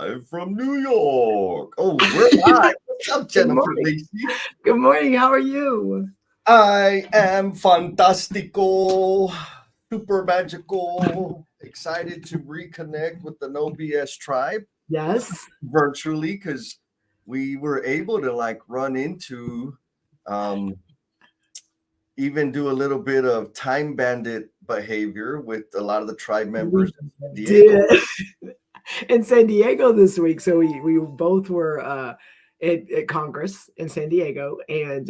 live from New York. Oh, we're live. What's up, Jennifer Lacey? Good morning. How are you? I am fantastical, super magical, excited to reconnect with the No BS tribe. Yes. Virtually, because we were able to run into even do a little bit of time bandit behavior with a lot of the tribe members in San Diego. In San Diego this week. So we both were at Congress in San Diego, and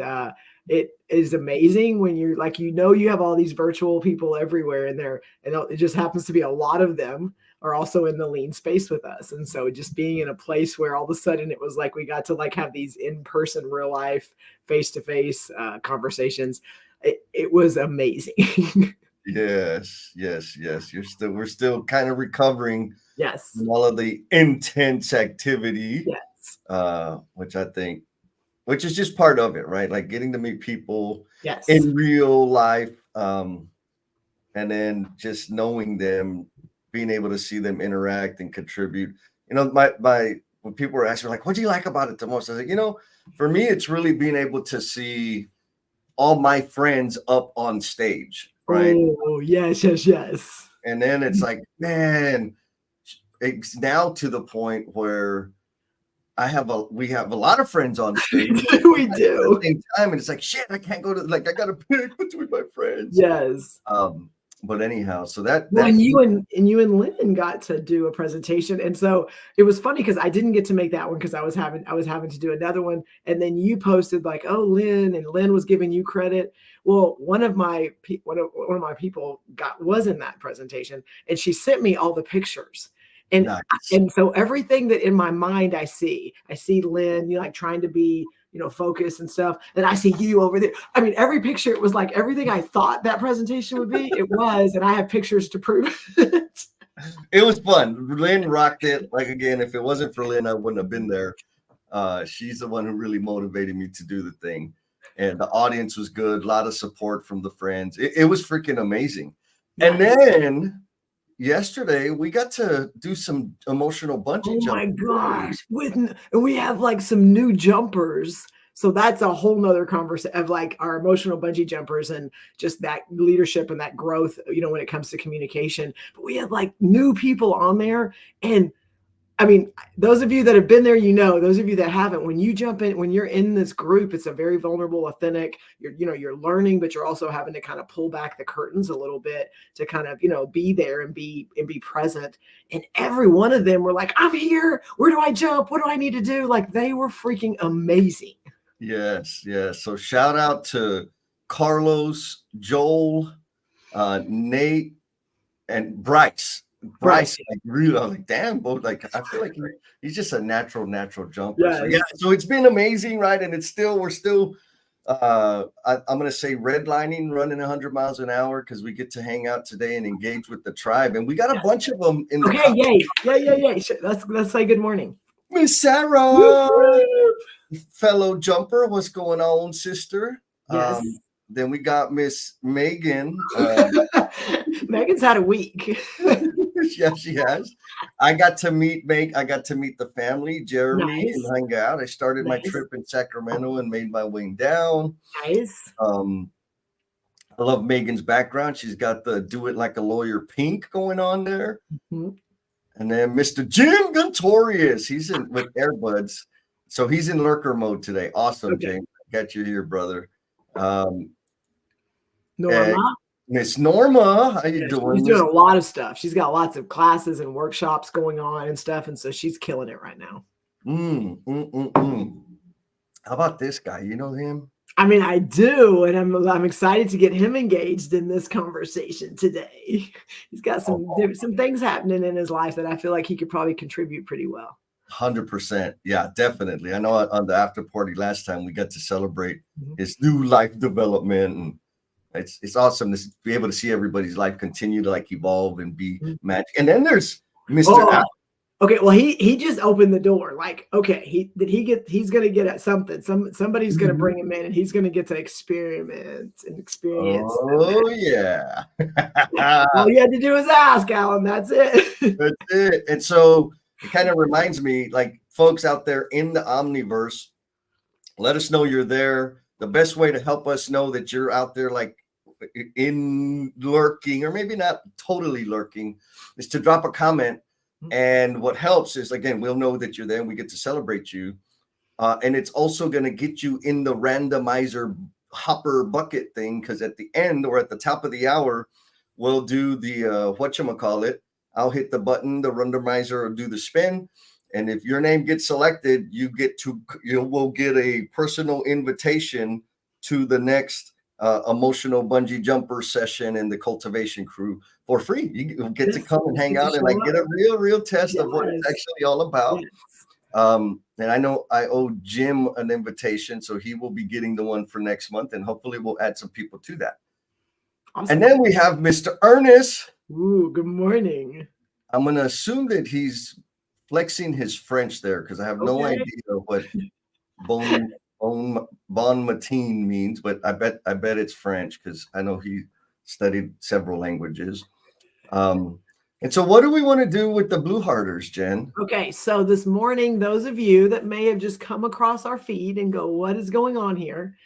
it is amazing when you're you have all these virtual people everywhere in there, and it just happens to be a lot of them are also in the lean space with us. And so just being in a place where all of a sudden it was like we got to have these in-person, real life, face-to-face conversations. It was amazing. Yes. We're still kind of recovering. Yes. From all of the intense activity. Yes. Which is just part of it, right? Like getting to meet people yes. in real life. And then just knowing them, being able to see them interact and contribute. When people were asking what do you like about it the most? I was like, for me, it's really being able to see all my friends up on stage, right? Oh, yes. And then it's like, man, it's now to the point where we have a lot of friends on stage. We do. At the same time, and it's like, shit, I can't go to I gotta pick between my friends. Yes. But anyhow, so and you and Lynn got to do a presentation, and so it was funny because I didn't get to make that one because I was having to do another one, and then you posted oh, Lynn, and Lynn was giving you credit. Well, one of my people was in that presentation, and she sent me all the pictures. And nice. And so everything that in my mind I see Lynn, trying to be, focused and stuff. And I see you over there. I mean, every picture, it was like everything I thought that presentation would be, it was, and I have pictures to prove it. It was fun. Lynn rocked it. Again, if it wasn't for Lynn, I wouldn't have been there. She's the one who really motivated me to do the thing. And the audience was good. A lot of support from the friends. It was freaking amazing. Nice. And then yesterday we got to do some emotional bungee jumping. Oh my gosh. And we have some new jumpers. So that's a whole nother conversation of our emotional bungee jumpers and just that leadership and that growth, when it comes to communication. But we have new people on there. And I mean, those of you that have been there, those of you that haven't, when you jump in, when you're in this group, it's a very vulnerable, authentic, you're learning, but you're also having to kind of pull back the curtains a little bit to kind of, be there and be present. And every one of them were like, I'm here. Where do I jump? What do I need to do? They were freaking amazing. Yes. So shout out to Carlos, Joel, Nate, and Bryce, really, I was damn, both I feel like he's just a natural jumper. Yes. So it's been amazing, right? And we're still I'm gonna say redlining, running 100 miles an hour because we get to hang out today and engage with the tribe, and we got a bunch of them in the yay. Let's say good morning. Miss Sarah, fellow jumper, what's going on, sister? Yes. Then we got Miss Megan. Megan's had a week. Yeah, she has. I got to meet the family, Jeremy, nice. And hang out. I started my trip in Sacramento and made my way down. Nice. I love Megan's background. She's got the do it like a lawyer pink going on there. Mm-hmm. And then Mr. Jim Guntorius, he's in with Airbuds. So he's in lurker mode today. Awesome, okay. James. Got you here, brother. Norma. Miss Norma, how you doing? She's doing a lot of stuff. She's got lots of classes and workshops going on and stuff, and so she's killing it right now. How about this guy? You know him? I mean, I do, and I'm excited to get him engaged in this conversation today. He's got some things happening in his life that I feel like he could probably contribute pretty well. 100%. Yeah, definitely. I know on the after party last time we got to celebrate his new life development, and it's awesome to be able to see everybody's life continue to evolve and be magic. And then there's Mr. Al. Okay, well he just opened the door. He's gonna get at something. Somebody's gonna bring him in, and he's gonna get to experiment and experience. Oh yeah. All you had to do is ask, Alan. That's it. That's it. And so it kind of reminds me, like, folks out there in the Omniverse, let us know you're there. The best way to help us know that you're out there, like in lurking, or maybe not totally lurking, is to drop a comment. And what helps is, again, we'll know that you're there and we get to celebrate you. And it's also going to get you in the randomizer hopper bucket thing, because at the end or at the top of the hour, we'll do the whatchamacallit. I'll hit the button, the randomizer will do the spin. And if your name gets selected, we'll get a personal invitation to the next emotional bungee jumper session in the cultivation crew for free. You get to come and hang out and like get a real test of what it's actually all about. And I know I owe Jim an invitation, so he will be getting the one for next month, and hopefully we'll add some people to that. Awesome. And then we have Mr. Ernest. Ooh, good morning. I'm going to assume that he's flexing his French there, because I have no idea what bon matin means, but I bet it's French, because I know he studied several languages. And so what do we want to do with the Blue Hearters, Jen? Okay, so this morning, those of you that may have just come across our feed and go, what is going on here?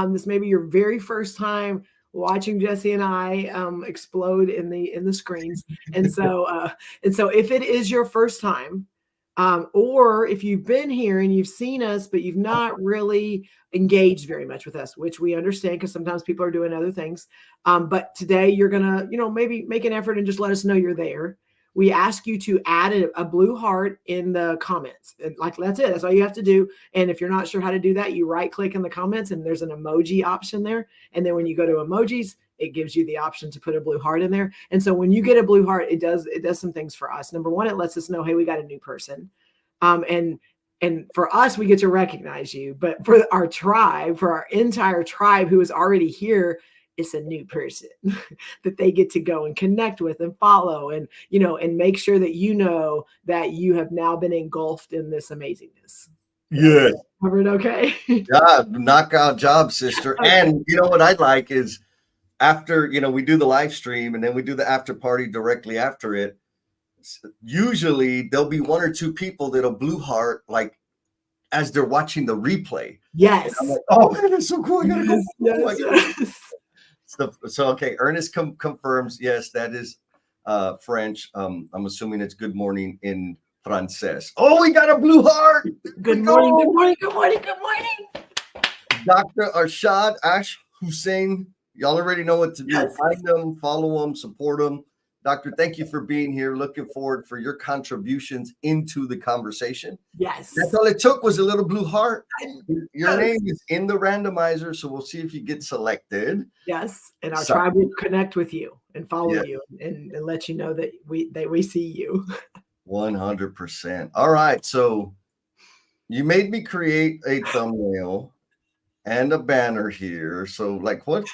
This may be your very first time watching Jesse and I explode in the screens. And so if it is your first time, or if you've been here and you've seen us, but you've not really engaged very much with us, which we understand because sometimes people are doing other things. But today you're going to, maybe make an effort and just let us know you're there. We ask you to add a blue heart in the comments. And like, that's it. That's all you have to do. And if you're not sure how to do that, you right click in the comments and there's an emoji option there. And then when you go to emojis, it gives you the option to put a blue heart in there. And so when you get a blue heart, it does some things for us. Number one, it lets us know, hey, we got a new person. And for us, we get to recognize you. But for our tribe, for our entire tribe who is already here, it's a new person that they get to go and connect with and follow and make sure that that you have now been engulfed in this amazingness. Yeah. Covered okay? Yeah, knockout job, sister. Okay. And what I'd like is, after, we do the live stream and then we do the after party directly after it, usually there'll be one or two people that'll blue heart, like, as they're watching the replay. Yes. And I'm like, oh, man, that's so cool. I gotta go. Yes. So okay, Ernest confirms, yes, that is French. I'm assuming it's good morning in Frances. Oh, we got a blue heart. Good morning, good morning, good morning, good morning. Dr. Arshad Ash Hussein, y'all already know what to do. Yes. Find them, follow them, support them. Doctor, thank you for being here. Looking forward for your contributions into the conversation. Yes. That's all it took, was a little blue heart. Your name is in the randomizer, so we'll see if you get selected. Yes. And our tribe will connect with you and follow you and let you know that we see you. 100%. All right. So you made me create a thumbnail and a banner here. So, like, what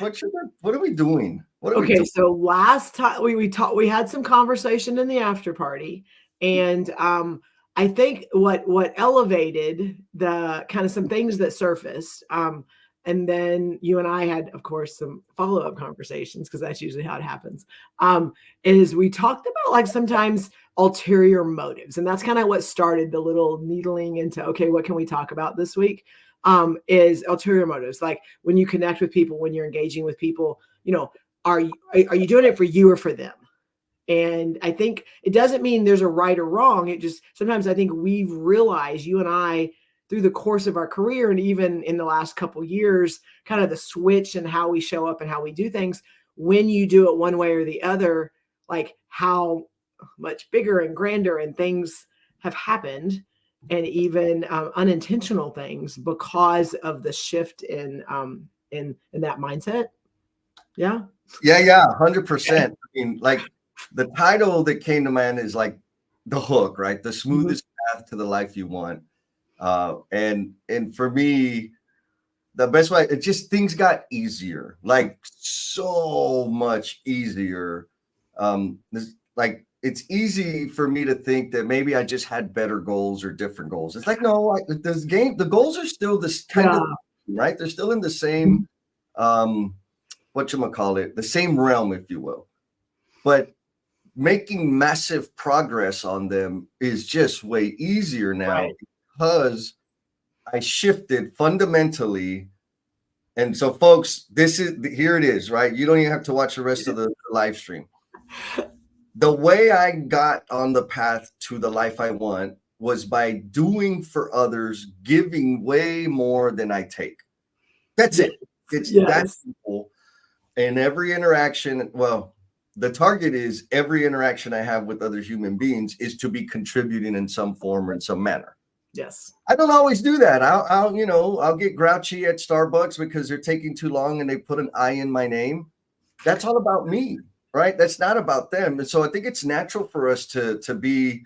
are we doing? Okay, so last time we had some conversation in the after party, and I think what elevated the kind of some things that surfaced, and then you and I had, of course, some follow-up conversations, because that's usually how it happens, is we talked about, like, sometimes ulterior motives, and that's kind of what started the little needling into, okay, what can we talk about this week? Is ulterior motives, like when you connect with people, when you're engaging with people, are you doing it for you or for them? And I think it doesn't mean there's a right or wrong. It just, sometimes I think we've realized, you and I, through the course of our career, and even in the last couple of years, kind of the switch and how we show up and how we do things, when you do it one way or the other, like how much bigger and grander and things have happened, and even unintentional things, because of the shift in that mindset. Yeah. 100%. I mean, like, the title that came to mind is like the hook, right? The smoothest path to the life you want. And for me, the best way, it just, things got easier, like so much easier. Like, it's easy for me to think that maybe I just had better goals or different goals. It's like, no, the goals are still this kind of, right? They're still in the same, the same realm, if you will. But making massive progress on them is just way easier now Right. because I shifted fundamentally. And so, folks, here it is, right? You don't even have to watch the rest of the live stream. The way I got on the path to the life I want was by doing for others, giving way more than I take. That's it. It's that simple. And every interaction, well, the target is every interaction I have with other human beings is to be contributing in some form or in some manner. Yes. I don't always do that. I'll get grouchy at Starbucks because they're taking too long and they put an I in my name. That's all about me, right? That's not about them. And so I think it's natural for us to be,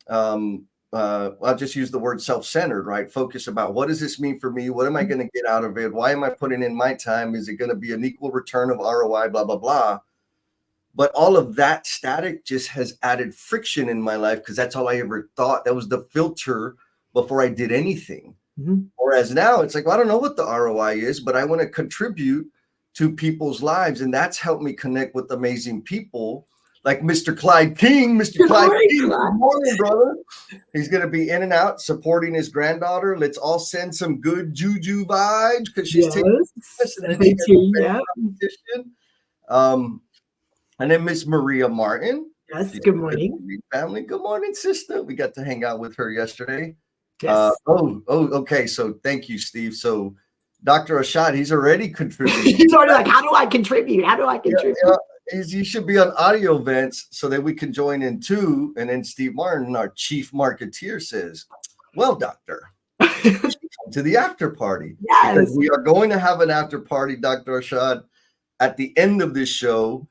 I'll just use the word self-centered, right? Focus about what does this mean for me? What am I going to get out of it? Why am I putting in my time? Is it going to be an equal return of ROI, blah, blah, blah. But all of that static just has added friction in my life because that's all I ever thought. That was the filter before I did anything. Mm-hmm. Whereas now it's like, well, I don't know what the ROI is, but I want to contribute to people's lives. And that's helped me connect with amazing people like Mr. Clyde King. Mr. Clyde King, good morning, brother. He's going to be in and out supporting his granddaughter. Let's all send some good juju vibes because she's taking this. And then and then Miss Maria Martin. Yes, good morning. Family. Good morning, sister. We got to hang out with her yesterday. Yes. Okay. So thank you, Steve. So Dr. Ashad, he's already contributed. He's already like, how do I contribute? How do I contribute? You should be on audio events so that we can join in too. And then Steve Martin, our chief marketeer, says, well, doctor, come to the after party. Yes. Because we are going to have an after party, Dr. Ashad, at the end of this show.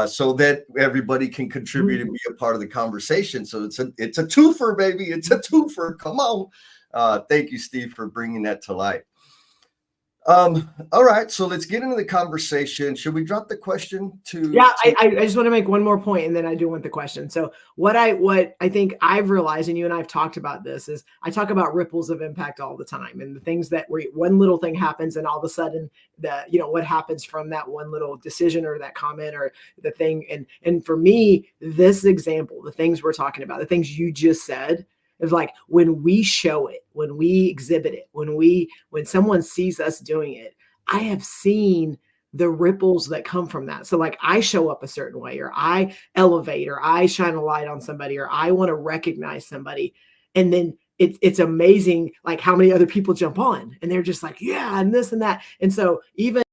So that everybody can contribute and be a part of the conversation. So it's a twofer, baby. It's a twofer. Come on. Thank you, Steve, for bringing that to light. All right, so let's get into the conversation. Should we drop the question to? Yeah, I just want to make one more point, and then I do want the question. So what I think I've realized, and you and I've talked about this, is I talk about ripples of impact all the time, and the things that where one little thing happens, and all of a sudden what happens from that one little decision or that comment or the thing, and for me, this example, the things we're talking about, the things you just said. It's like when we show it, when we exhibit it, when someone sees us doing it, I have seen the ripples that come from that. So like I show up a certain way, or I elevate, or I shine a light on somebody, or I want to recognize somebody. And then it's amazing like how many other people jump on and they're just like, yeah, and this and that. And so even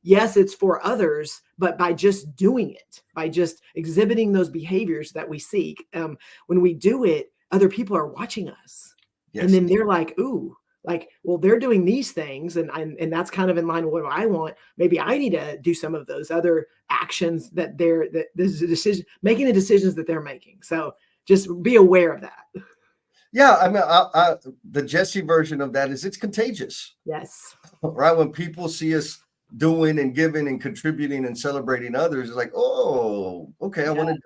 yes, it's for others, but by just doing it, by just exhibiting those behaviors that we seek, when we do it, other people are watching us. Yes. And then they're like, ooh, like, well, they're doing these things. And that's kind of in line with what I want. Maybe I need to do some of those other actions that there's a decision, making the decisions that they're making. So just be aware of that. Yeah. I mean, the Jesse version of that is it's contagious. Yes. Right. When people see us doing and giving and contributing and celebrating others, it's like, oh, okay, I want to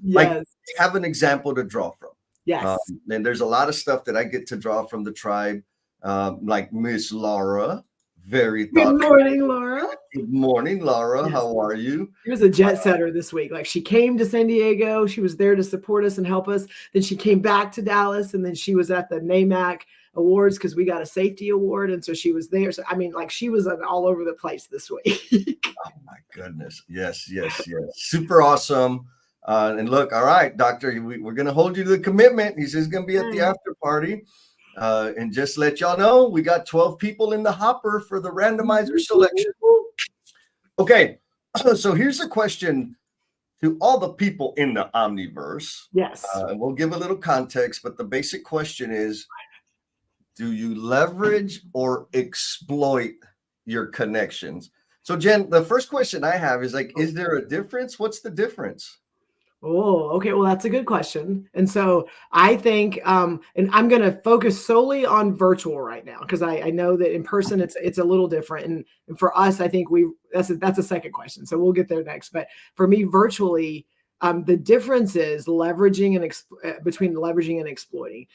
like have an example to draw from. Yes. And there's a lot of stuff that I get to draw from the tribe, like Miss Laura. Very thoughtful. Good morning, Laura. Good morning, Laura. Yes. How are you? She was a jet setter this week. Like she came to San Diego. She was there to support us and help us. Then she came back to Dallas, and then she was at the NAMAC awards because we got a safety award, and so she was there. So I mean, like she was all over the place this week. Oh my goodness. Yes. Super awesome. And look, all right, doctor, we're going to hold you to the commitment. He says he's going to be at the after party. And just let y'all know, we got 12 people in the hopper for the randomizer selection. Okay, so here's a question to all the people in the Omniverse. Yes. And we'll give a little context, but the basic question is, do you leverage or exploit your connections? So Jen, the first question I have is like, is there a difference? What's the difference? Oh, okay. Well, that's a good question. And so I think, and I'm going to focus solely on virtual right now, because I know that in person it's a little different. And for us, I think that's a second question. So we'll get there next. But for me, virtually, the difference is leveraging and between leveraging and exploiting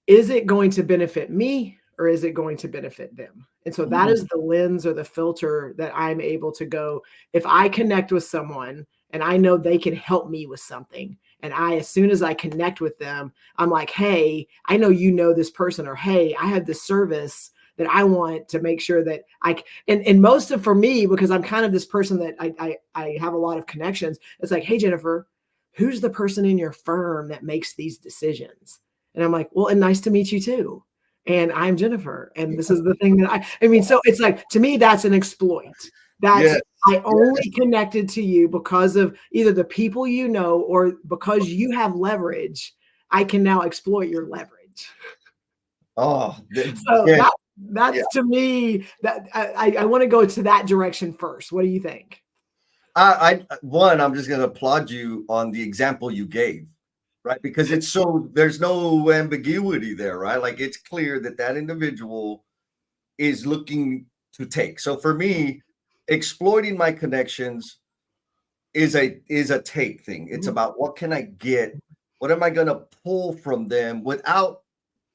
is it going to benefit me or is it going to benefit them? And so that is the lens or the filter that I'm able to go. If I connect with someone and I know they can help me with something. And as soon as I connect with them, I'm like, hey, I know you know this person, or hey, I have this service that I want to make sure that and most of, for me, because I'm kind of this person that I have a lot of connections. It's like, hey, Jennifer, who's the person in your firm that makes these decisions? And I'm like, well, and nice to meet you too. And I'm Jennifer. And this is the thing that I mean, so it's like, to me, that's an exploit. That's, Yes. I only connected to you because of either the people you know, or because you have leverage, I can now exploit your leverage. Oh, So yeah. that's to me, that I want to go to that direction first. What do you think? I'm just going to applaud you on the example you gave, right? Because there's no ambiguity there, right? Like, it's clear that that individual is looking to take. So for me, exploiting my connections is a take thing. It's about, what can I get? What am I going to pull from them without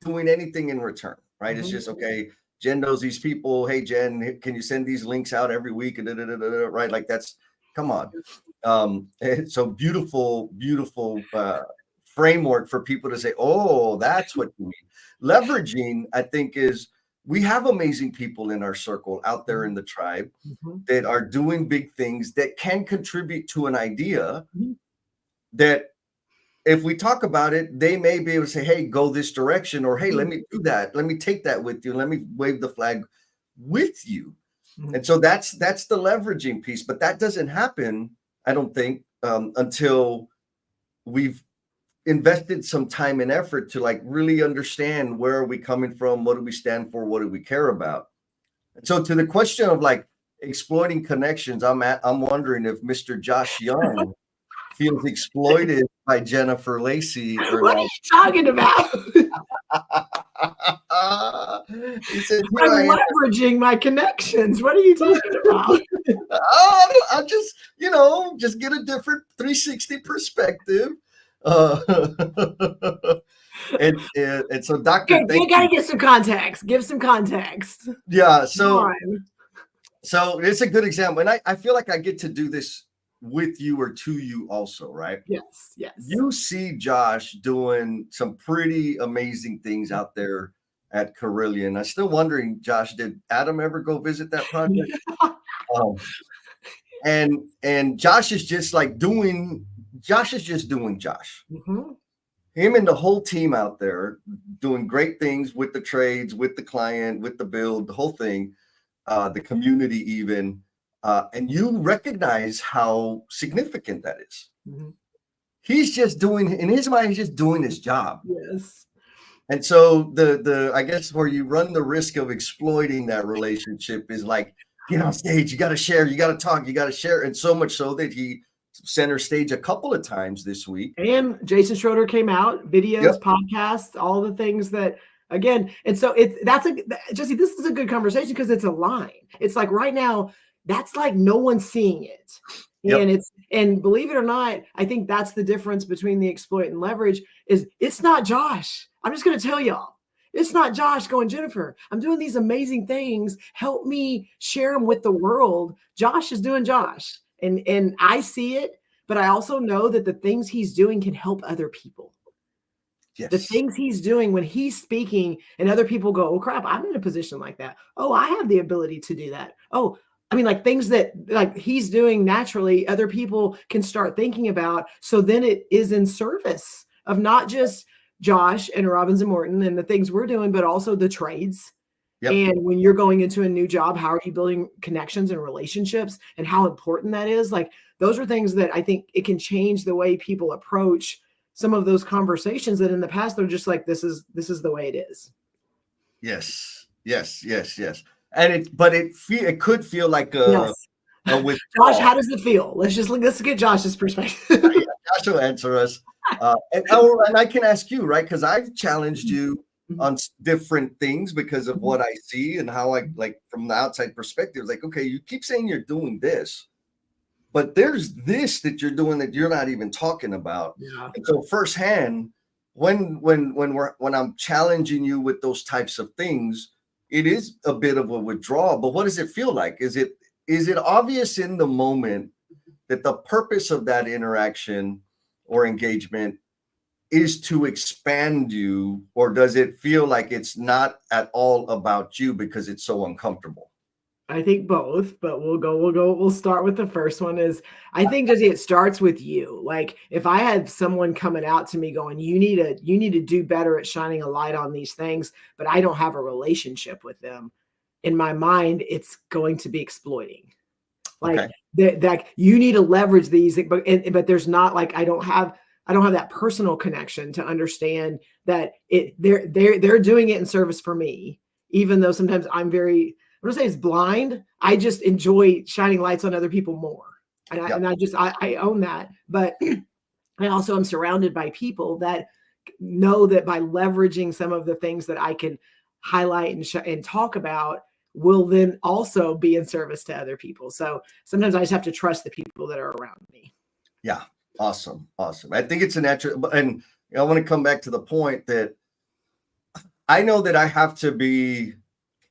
doing anything in return, right? It's just, okay, Jen knows these people. Hey, Jen, can you send these links out every week? Right? Like, that's, come on. So beautiful framework for people to say, oh, that's what you mean. Leveraging, I think, is, we have amazing people in our circle out there in the tribe that are doing big things that can contribute to an idea that, if we talk about it, they may be able to say, hey, go this direction, or hey, let me do that. Let me take that with you. Let me wave the flag with you. And so that's the leveraging piece. But that doesn't happen, I don't think, until we've invested some time and effort to, like, really understand, where are we coming from? What do we stand for? What do we care about? And so, to the question of, like, exploiting connections, I'm wondering if Mr. Josh Young feels exploited by Jennifer Lacey or What are not. you talking about? He said, here I I'm am. leveraging my connections. What are you talking about? I just, just get a different 360 perspective. And so, Doctor, Okay, thank you gotta you. get some context. Give some context. Yeah, Come so on. it's a good example. And I feel like I get to do this with you, or to you also, right? Yes, yes. You see Josh doing some pretty amazing things out there at Carillion. I'm still wondering, Josh, did Adam ever go visit that project? Um, and Josh is just doing Josh. Him and the whole team out there doing great things with the trades, with the client, with the build, the whole thing, the community even. And you recognize how significant that is. He's just doing, in his mind, he's just doing his job. Yes. And so the I guess where you run the risk of exploiting that relationship is, like, get on stage, you got to share, you got to talk, you got to share. And so much so that he center stage a couple of times this week. And Jason Schroeder came out, videos, podcasts, all the things that, again, and so Jesse, this is a good conversation because it's a line. It's like, right now, that's like no one's seeing it. And believe it or not, I think that's the difference between the exploit and leverage. Is it's not Josh. I'm just going to tell y'all, it's not Josh going, Jennifer, I'm doing these amazing things. Help me share them with the world. Josh is doing Josh. And I see it, but I also know that the things he's doing can help other people. Yes. The things he's doing when he's speaking and other people go, oh crap, I'm in a position like that. Oh, I have the ability to do that. Oh, I mean, like, things that, like, he's doing naturally, other people can start thinking about. So then it is in service of not just Josh and Robbins and Morton and the things we're doing, but also the trades. And when you're going into a new job, how are you building connections and relationships, and how important that is? Like, those are things that I think it can change the way people approach some of those conversations that in the past they're just like, this is the way it is. Yes. And it could feel like a withdrawal. Josh, how does it feel? Let's get Josh's perspective. Josh will answer us. And I can ask you, right? Because I've challenged you on different things because of what I see and how I, like, from the outside perspective, like, okay, you keep saying you're doing this, but there's this that you're doing that you're not even talking about. And so firsthand, when I'm challenging you with those types of things, it is a bit of a withdrawal. But what does it feel like? Is it obvious in the moment that the purpose of that interaction or engagement is to expand you, or does it feel like it's not at all about you because it's so uncomfortable? I think both, but we'll start with the first one. Is I think just it starts with you. Like if I had someone coming out to me going, you need to do better at shining a light on these things, but I don't have a relationship with them, in my mind, it's going to be exploiting. Like Okay. that you need to leverage these, but there's not like I don't have that personal connection to understand that they're doing it in service for me, even though sometimes I'm gonna say it's blind. I just enjoy shining lights on other people more. And I own that. But I also am surrounded by people that know that by leveraging some of the things that I can highlight and talk about will then also be in service to other people. So sometimes I just have to trust the people that are around me. Yeah. Awesome. I think it's a natural, and I want to come back to the point that I know that I have to be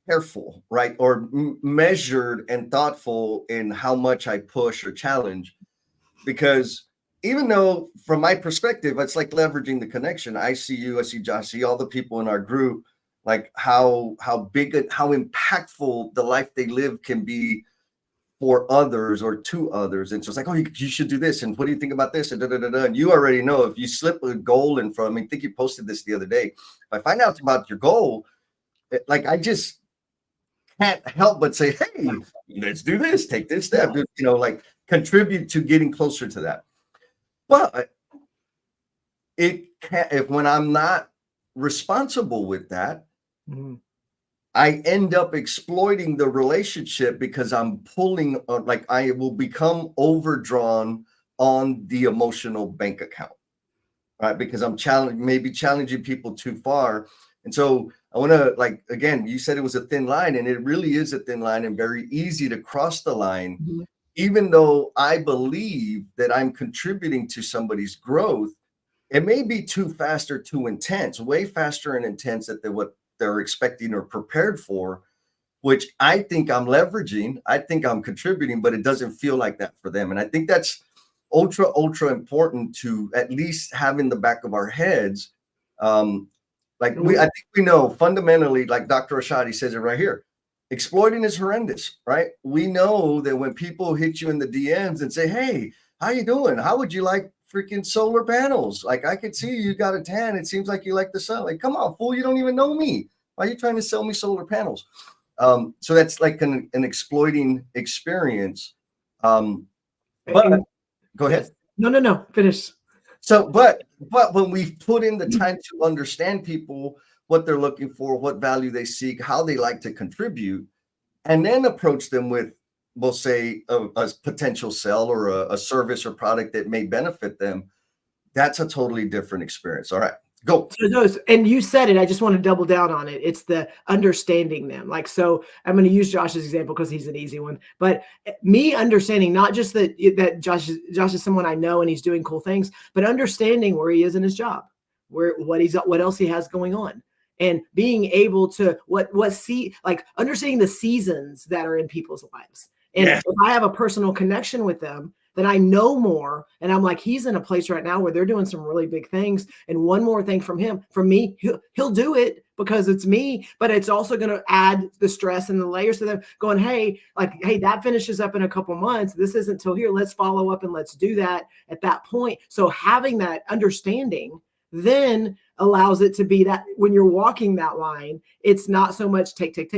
careful, right? Or measured and thoughtful in how much I push or challenge, because even though from my perspective, it's like leveraging the connection. I see you, I see Josh, I see all the people in our group, like how big, how impactful the life they live can be for others or to others. And so it's like, oh, you should do this. And what do you think about this? And, and you already know if you slip a goal in front of me. I think you posted this the other day. If I find out about your goal, like I just can't help but say, hey, let's do this, take this step, like contribute to getting closer to that. But it can't, if when I'm not responsible with that, I end up exploiting the relationship because I'm pulling, like I will become overdrawn on the emotional bank account, right? Because I'm challenging people too far. And so I want to, like, again, you said it was a thin line, and it really is a thin line and very easy to cross the line. Even though I believe that I'm contributing to somebody's growth, it may be too fast or too intense, way faster and intense than what they're expecting or prepared for, which I think I'm leveraging. I think I'm contributing, but it doesn't feel like that for them. And I think that's ultra important to at least have in the back of our heads. I think we know fundamentally, like Dr. Ashadi says it right here, exploiting is horrendous, right? We know that when people hit you in the DMs and say, hey, how you doing? How would you like freaking solar panels? Like, I could see you got a tan. It seems like you like the sun. Like, come on, fool, you don't even know me. Why are you trying to sell me solar panels? So that's like an exploiting experience. But go ahead. No, finish. So, but when we put in the time to understand people, what they're looking for, what value they seek, how they like to contribute, and then approach them with, we'll say, a potential sell or a service or product that may benefit them, that's a totally different experience. All right, go. And you said it, I just want to double down on it. It's the understanding them. Like, so I'm going to use Josh's example because he's an easy one, but me understanding not just that Josh is someone I know and he's doing cool things, but understanding where he is in his job, what else he has going on. And being able to understanding the seasons that are in people's lives. And if I have a personal connection with them, then I know more. And I'm like, he's in a place right now where they're doing some really big things. And one more thing from me, he'll do it because it's me, but it's also going to add the stress and the layers to them going, hey, that finishes up in a couple months. This isn't till here. Let's follow up and let's do that at that point. So having that understanding then allows it to be that when you're walking that line, it's not so much take. Like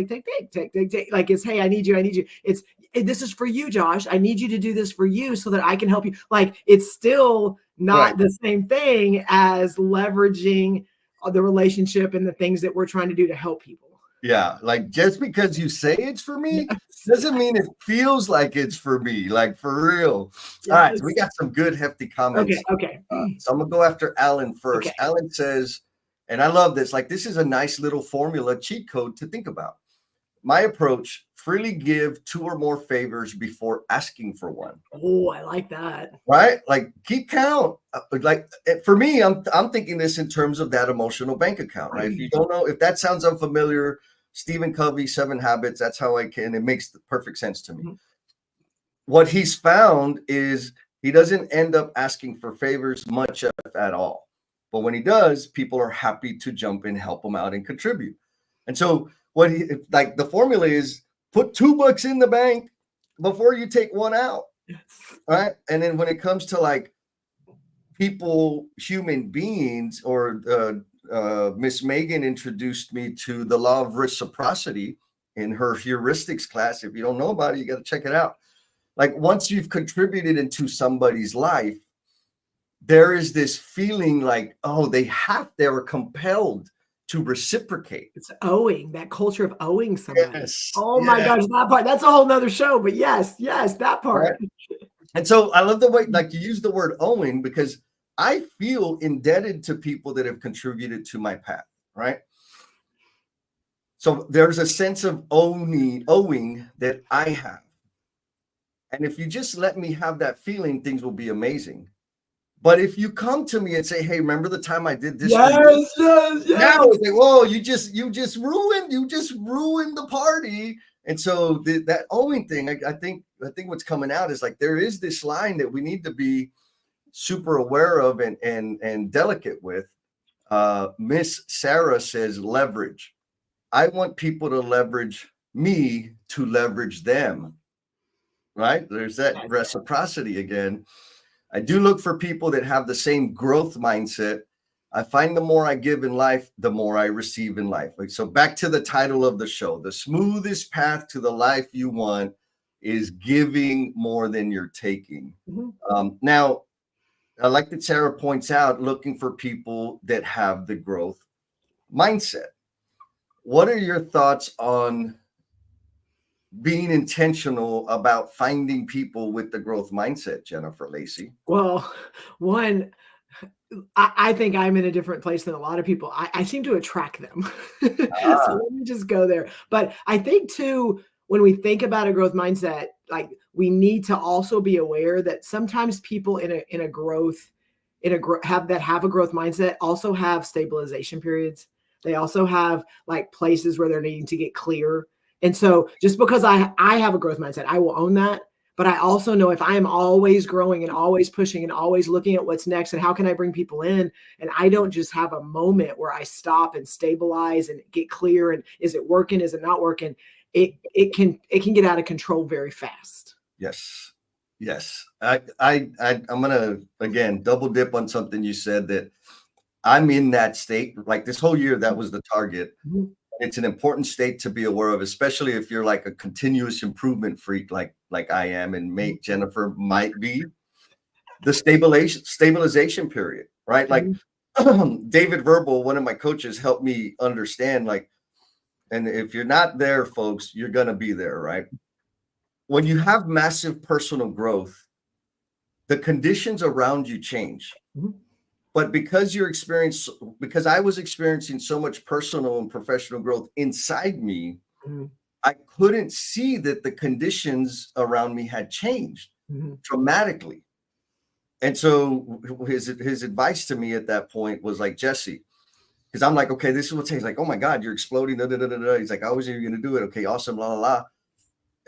it's, hey, I need you. It's, this is for you, Josh. I need you to do this for you so that I can help you. Like it's still not the same thing as leveraging the relationship and the things that we're trying to do to help people. Yeah, like just because you say it's for me doesn't mean it feels like it's for me, like for real. Yes. All right, so we got some good hefty comments. Okay. So I'm gonna go after Alan first. Okay. Alan says, and I love this, like this is a nice little formula cheat code to think about. My approach, freely give 2 or more favors before asking for one. Oh, I like that. Right? Like keep count. Like for me, I'm thinking this in terms of that emotional bank account, right? If you don't know, if that sounds unfamiliar, Stephen Covey, 7 Habits, that's how it makes the perfect sense to me. what he's found is he doesn't end up asking for favors much at all. But when he does, people are happy to jump in, help him out, and contribute. And so what he like the formula is put $2 in the bank before you take one out. Right. And then when it comes to like people, human beings, or Miss Megan introduced me to the law of reciprocity in her heuristics class. If you don't know about it, you got to check it out. Like once you've contributed into somebody's life, there is this feeling like, oh, they were compelled to reciprocate. It's owing, that culture of owing somebody. Yes, oh my gosh, that part, that's a whole nother show, but yes, that part. Right. And so I love the way like you use the word owing, because I feel indebted to people that have contributed to my path, right? So there's a sense of owing that I have. And if you just let me have that feeling, things will be amazing. But if you come to me and say, hey, remember the time I did this? Yes. Now it's like, whoa, you just ruined the party. And so that owing thing, I think what's coming out is like there is this line that we need to be super aware of and delicate with. Miss Sarah says leverage. I want people to leverage me to leverage them. Right? There's that reciprocity again. I do look for people that have the same growth mindset. I find the more I give in life, the more I receive in life. Like, so back to the title of the show, the smoothest path to the life you want is giving more than you're taking. Mm-hmm. Now, I like that Sarah points out, looking for people that have the growth mindset. What are your thoughts on being intentional about finding people with the growth mindset, Jennifer Lacey? Well, one, I think I'm in a different place than a lot of people. I seem to attract them. So let me just go there. But I think too, when we think about a growth mindset, like we need to also be aware that sometimes people have a growth mindset also have stabilization periods. They also have like places where they're needing to get clear. And so just because I have a growth mindset, I will own that. But I also know if I am always growing and always pushing and always looking at what's next and how can I bring people in, and I don't just have a moment where I stop and stabilize and get clear and is it working, is it not working, it can get out of control very fast. Yes. I'm gonna again double dip on something you said, that I'm in that state. Like this whole year, that was the target. Mm-hmm. It's an important state to be aware of, especially if you're like a continuous improvement freak, like I am, and Jennifer might be. The stabilization period, right? Like David Verbal, one of my coaches, helped me understand, like, and if you're not there, folks, you're gonna be there, right? When you have massive personal growth, the conditions around you change. Mm-hmm. But because I was experiencing so much personal and professional growth inside me, mm-hmm. I couldn't see that the conditions around me had changed dramatically. And so his advice to me at that point was like, Jesse, because I'm like, okay, this is what's. He's like, oh my God, you're exploding. Da, da, da, da, da. He's like, I was going to do it. Okay, awesome, la, la, la.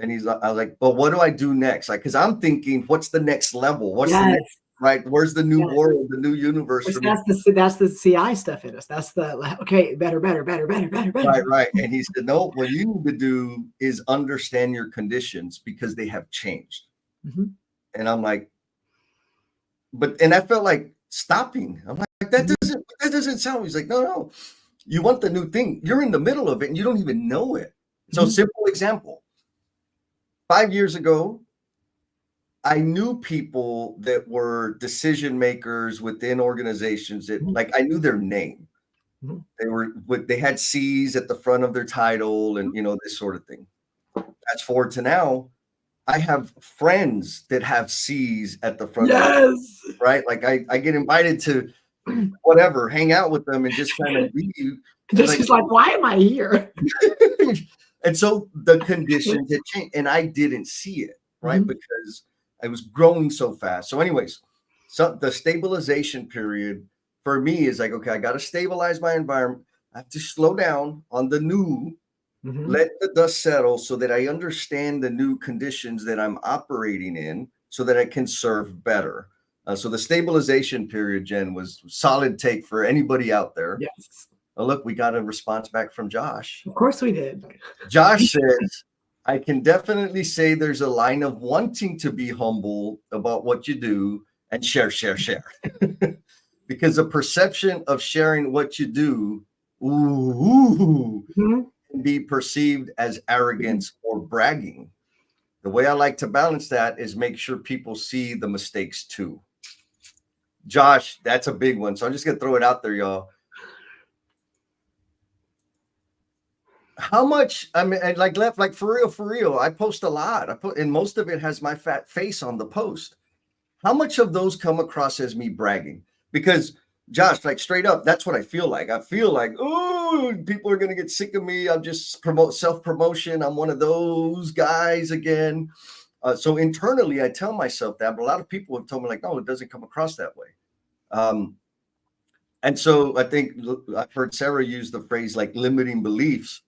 And I was like, but what do I do next? Like, because I'm thinking, what's the next level? What's the next? Right? Where's the new world, the new universe? That's the CI stuff in us. That's the okay, better. Right. And he said, no, what you need to do is understand your conditions because they have changed. Mm-hmm. And I'm like, and I felt like stopping. I'm like, that doesn't sound. He's like, no, you want the new thing. You're in the middle of it and you don't even know it. So simple example. 5 years ago, I knew people that were decision makers within organizations that, like, I knew their name. They had C's at the front of their title and, this sort of thing. Fast forward to now, I have friends that have C's at the front. Yes. Right. Like I get invited to whatever, hang out with them and just kind of be. Just like, why am I here? And so the conditions had changed and I didn't see it. Right. Because I was growing so fast. So anyways, the stabilization period for me is like, okay, I got to stabilize my environment. I have to slow down on the new Mhm. let the dust settle so that I understand the new conditions that I'm operating in so that I can serve better. So the stabilization period, Jen, was solid take for anybody out there. Yes. Oh, look, we got a response back from Josh. Of course we did. Josh says, I can definitely say there's a line of wanting to be humble about what you do and share. Because the perception of sharing what you do Mhm. can be perceived as arrogance or bragging. The way I like to balance that is make sure people see the mistakes too. Josh, that's a big one. So I'm just going to throw it out there, y'all. How much, I mean, like for real, I post a lot. And most of it has my fat face on the post. How much of those come across as me bragging? Because Josh, like straight up, that's what I feel like. I feel like, oh, people are gonna get sick of me. I'm just self-promotion. I'm one of those guys again. So internally, I tell myself that, but a lot of people have told me like, no, it doesn't come across that way. And so I think I've heard Sarah use the phrase like limiting beliefs.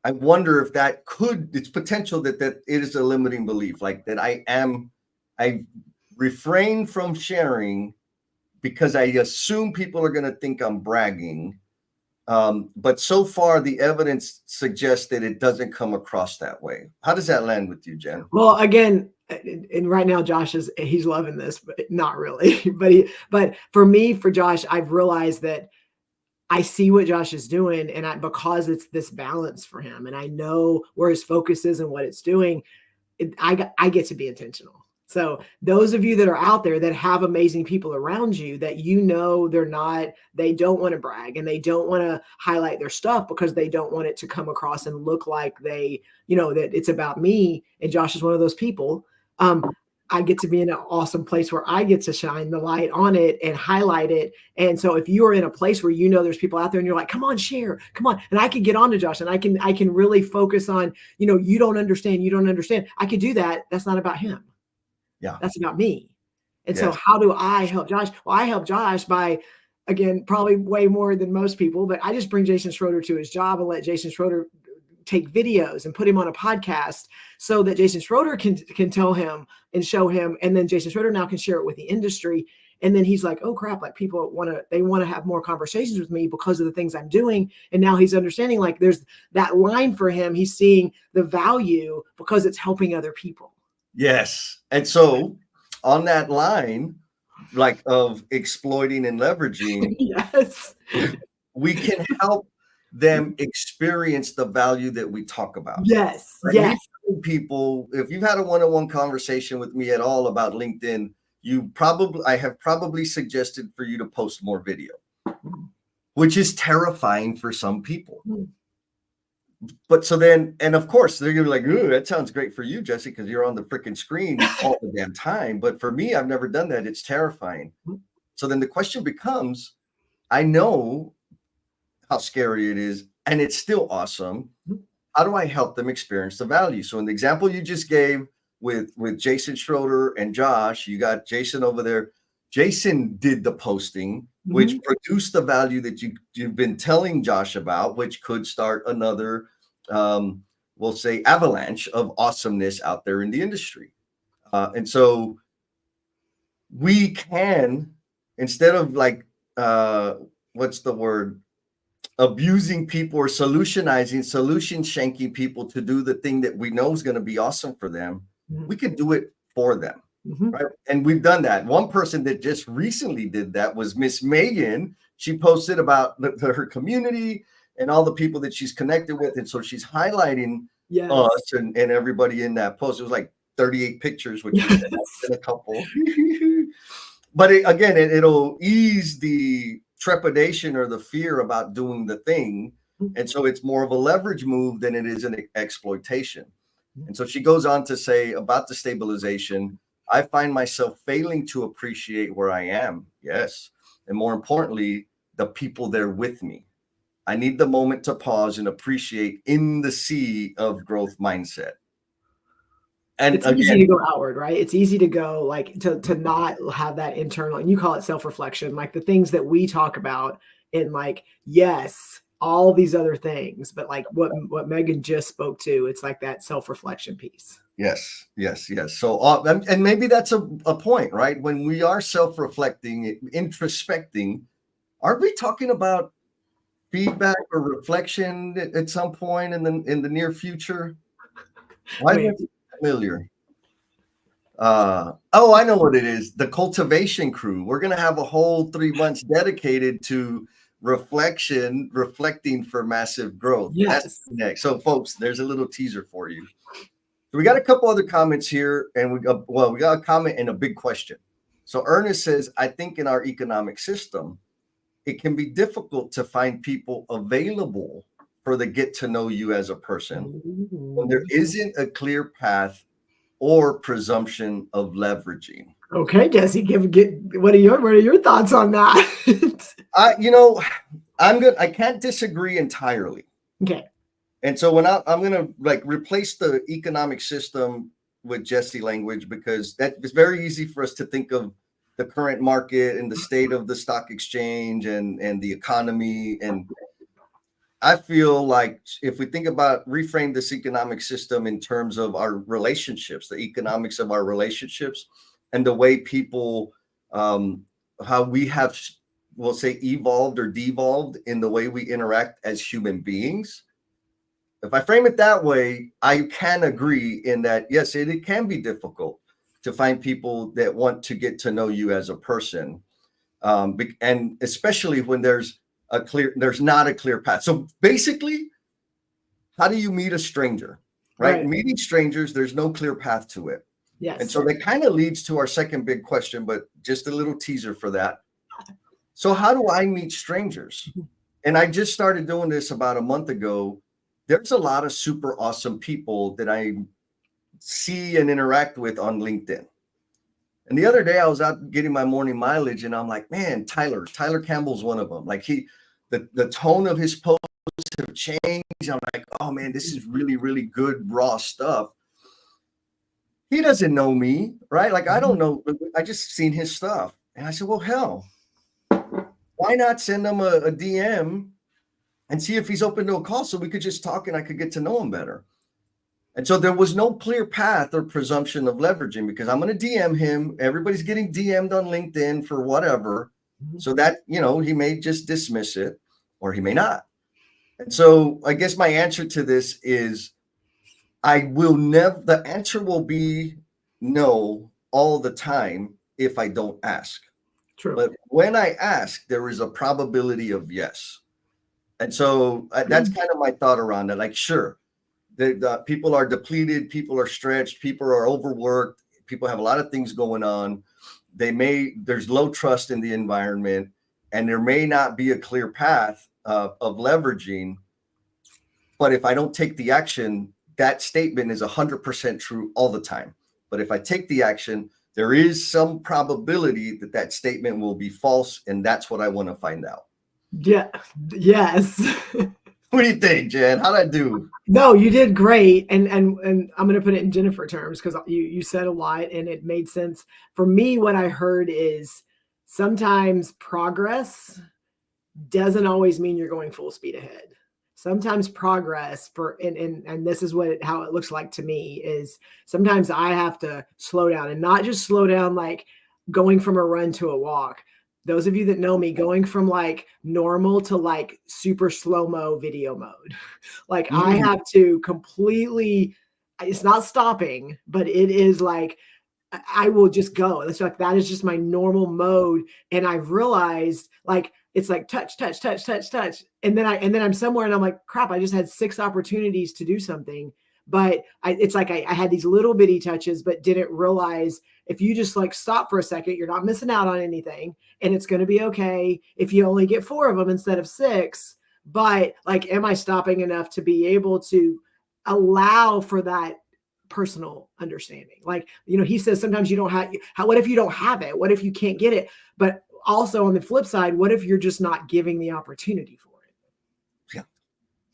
I wonder if that it's potential that it is a limiting belief, like that I refrain from sharing because I assume people are going to think I'm bragging. But so far, the evidence suggests that it doesn't come across that way. How does that land with you, Jen? Well, again, and right now Josh he's loving this, but not really. But for me, for Josh, I've realized that I see what Josh is doing, and because it's this balance for him, and I know where his focus is and what it's doing, I get to be intentional. So those of you that are out there that have amazing people around you that they don't want to brag and they don't want to highlight their stuff because they don't want it to come across and look like that it's about me. And Josh is one of those people. I get to be in an awesome place where I get to shine the light on it and highlight it. And so if you are in a place where there's people out there and you're like, come on, share, come on. And I can get on to Josh and I can really focus on, you don't understand. I could do that. That's not about him. Yeah. That's about me. And Yes. so how do I help Josh? Well, I help Josh by, again, probably way more than most people, but I just bring Jason Schroeder to his job and let Jason Schroeder take videos and put him on a podcast so that Jason Schroeder can tell him and show him. And then Jason Schroeder now can share it with the industry. And then he's like, oh crap, like people want to have more conversations with me because of the things I'm doing. And now he's understanding like there's that line for him. He's seeing the value because it's helping other people. Yes. And so on that line, like of exploiting and leveraging, yes, we can help them experience the value that we talk about. Yes. Right? Yes. People, if you've had a one-on-one conversation with me at all about LinkedIn, I have probably suggested for you to post more video, which is terrifying for some people. But so then, and of course, they're gonna be like, ooh, that sounds great for you, Jesse, because you're on the freaking screen all the damn time. But for me, I've never done that. It's terrifying. So then the question becomes, I know how scary it is, and it's still awesome. How do I help them experience the value? So in the example you just gave with Jason Schroeder and Josh, you got Jason over there. Jason did the posting, which produced the value that you've been telling Josh about, which could start another, we'll say, avalanche of awesomeness out there in the industry. And so we can, instead of like, what's the word? Abusing people or solution shanking people to do the thing that we know is going to be awesome for them, we can do it for them. Right. And we've done that. One person that just recently did that was Miss Megan. She posted about her community and all the people that she's connected with. And so she's highlighting us and everybody in that post. It was like 38 pictures, which is a couple. But it'll ease the trepidation or the fear about doing the thing. And so it's more of a leverage move than it is an exploitation. And so she goes on to say about the stabilization, I find myself failing to appreciate where I am. Yes. And more importantly, the people there with me. I need the moment to pause and appreciate in the sea of growth mindset. And it's easy to go outward, right? It's easy to go like to not have that internal, and you call it self-reflection, like the things that we talk about. And like, yes, all these other things. But like what Megan just spoke to, it's like that self-reflection piece. Yes, yes, yes. So, and maybe that's a point, right? When we are self-reflecting, introspecting, aren't we talking about feedback or reflection at some point in the near future? Why is it familiar? Oh, I know what it is. The cultivation crew. We're gonna have a whole 3 months dedicated to reflecting for massive growth. Yes. That's next. So, folks, there's a little teaser for you. So we got a couple other comments here, and we got a comment and a big question. So Ernest says, I think in our economic system, it can be difficult to find people available for the get to know you as a person when there isn't a clear path or presumption of leveraging. Okay, Jesse, what are your thoughts on that? I'm good. I can't disagree entirely. Okay. And so when I'm going to like replace the economic system with Jesse language, because that it's very easy for us to think of the current market and the state of the stock exchange and the economy. And I feel like if we think about reframe this economic system in terms of our relationships, the economics of our relationships, and the way people, how we have, we'll say, evolved or devolved in the way we interact as human beings. If I frame it that way, I can agree in that, yes, it can be difficult to find people that want to get to know you as a person. And especially when there's not a clear path. So basically, how do you meet a stranger, right? Meeting strangers, there's no clear path to it. Yes. And so that kind of leads to our second big question, but just a little teaser for that. So how do I meet strangers? And I just started doing this about a month ago. There's a lot of super awesome people that I see and interact with on LinkedIn. And the other day I was out getting my morning mileage and I'm like, man, Tyler Campbell's one of them. Like the tone of his posts have changed. I'm like, oh man, this is really, really good, raw stuff. He doesn't know me, right? Like, I don't know. I just seen his stuff. And I said, well, hell, why not send him a DM and see if he's open to a call so we could just talk and I could get to know him better. And so there was no clear path or presumption of leveraging because I'm going to DM him. Everybody's getting DM'd on LinkedIn for whatever. So that, he may just dismiss it or he may not. And so I guess my answer to this is the answer will be no all the time if I don't ask. True. But when I ask, there is a probability of yes. And so that's kind of my thought around it. Like, sure, the people are depleted, people are stretched, people are overworked, people have a lot of things going on. There's low trust in the environment, and there may not be a clear path of leveraging. But if I don't take the action, that statement is 100% true all the time. But if I take the action, there is some probability that statement will be false, and that's what I want to find out. Yeah. Yes. What do you think, Jen? How'd I do? No, you did great. And I'm going to put it in Jennifer terms because you said a lot and it made sense. For me, what I heard is sometimes progress doesn't always mean you're going full speed ahead. Sometimes progress and this is how it looks like to me is sometimes I have to slow down and not just slow down like going from a run to a walk. Those of you that know me, going from like normal to like super slow-mo video mode. Like I have to completely, it's not stopping, but it is like, I will just go. It's like, that is just my normal mode. And I've realized like, it's like touch. And then I'm somewhere and I'm like, crap, I just had 6 opportunities to do something. But it's like I had these little bitty touches, but didn't realize if you just like stop for a second, you're not missing out on anything. And it's going to be okay if you only get 4 of them instead of 6. But like, am I stopping enough to be able to allow for that personal understanding? Like, he says sometimes you don't have, what if you don't have it? What if you can't get it? But also on the flip side, what if you're just not giving the opportunity for it?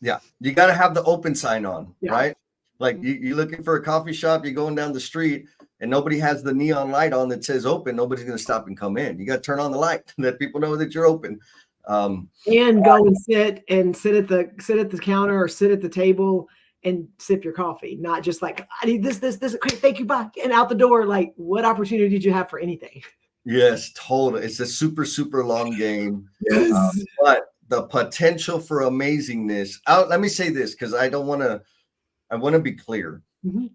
Yeah. You got to have the open sign on, right? Like you're looking for a coffee shop, you're going down the street and nobody has the neon light on that says open. Nobody's going to stop and come in. You got to turn on the light, let people know that you're open. And go and sit at the counter or sit at the table and sip your coffee, not just like, I need this, okay, thank you, bye, and out the door. Like, what opportunity did you have for anything? Yes, totally. It's a super, super long game. Yes. But the potential for amazingness. Let me say this because I want to be clear. Mm-hmm.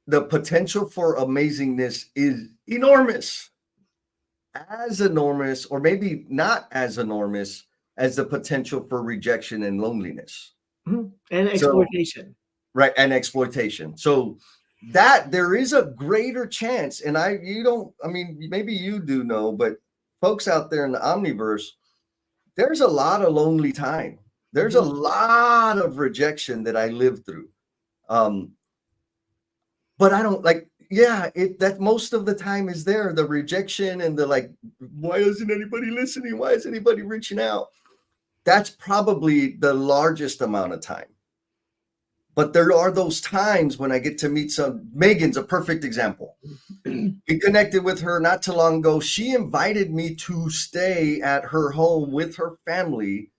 The potential for amazingness is enormous. As enormous, or maybe not as enormous, as the potential for rejection and loneliness. Mm-hmm. And exploitation. Right. And exploitation. So that there is a greater chance, and maybe you do know, but folks out there in the omniverse, there's a lot of lonely time. There's a lot of rejection that I lived through. But I don't that most of the time is there, the rejection and the like, why isn't anybody listening? Why is anybody reaching out? That's probably the largest amount of time. But there are those times when I get to meet Megan's a perfect example. We connected with her not too long ago. She invited me to stay at her home with her family.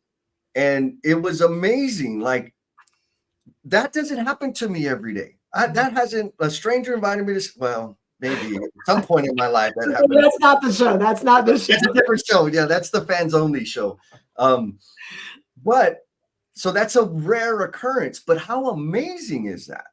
And it was amazing. Like, that doesn't happen to me every day. A stranger invited me to, well, maybe at some point in my life that happened. That's not the show. That's not the show. It's a different show. Yeah, that's the fans only show. But so that's a rare occurrence, but how amazing is that?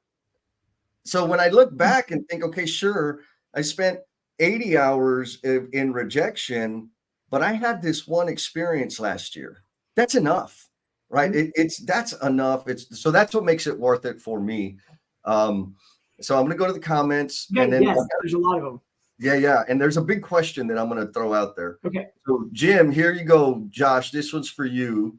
So when I look back and think, okay, sure, I spent 80 hours in rejection, but I had this one experience last year. That's enough, right? That's enough. So that's what makes it worth it for me. So I'm going to go to the comments. Okay, and then there's a lot of them. Yeah. And there's a big question that I'm going to throw out there. Okay. So Jim, here you go. Josh, this one's for you.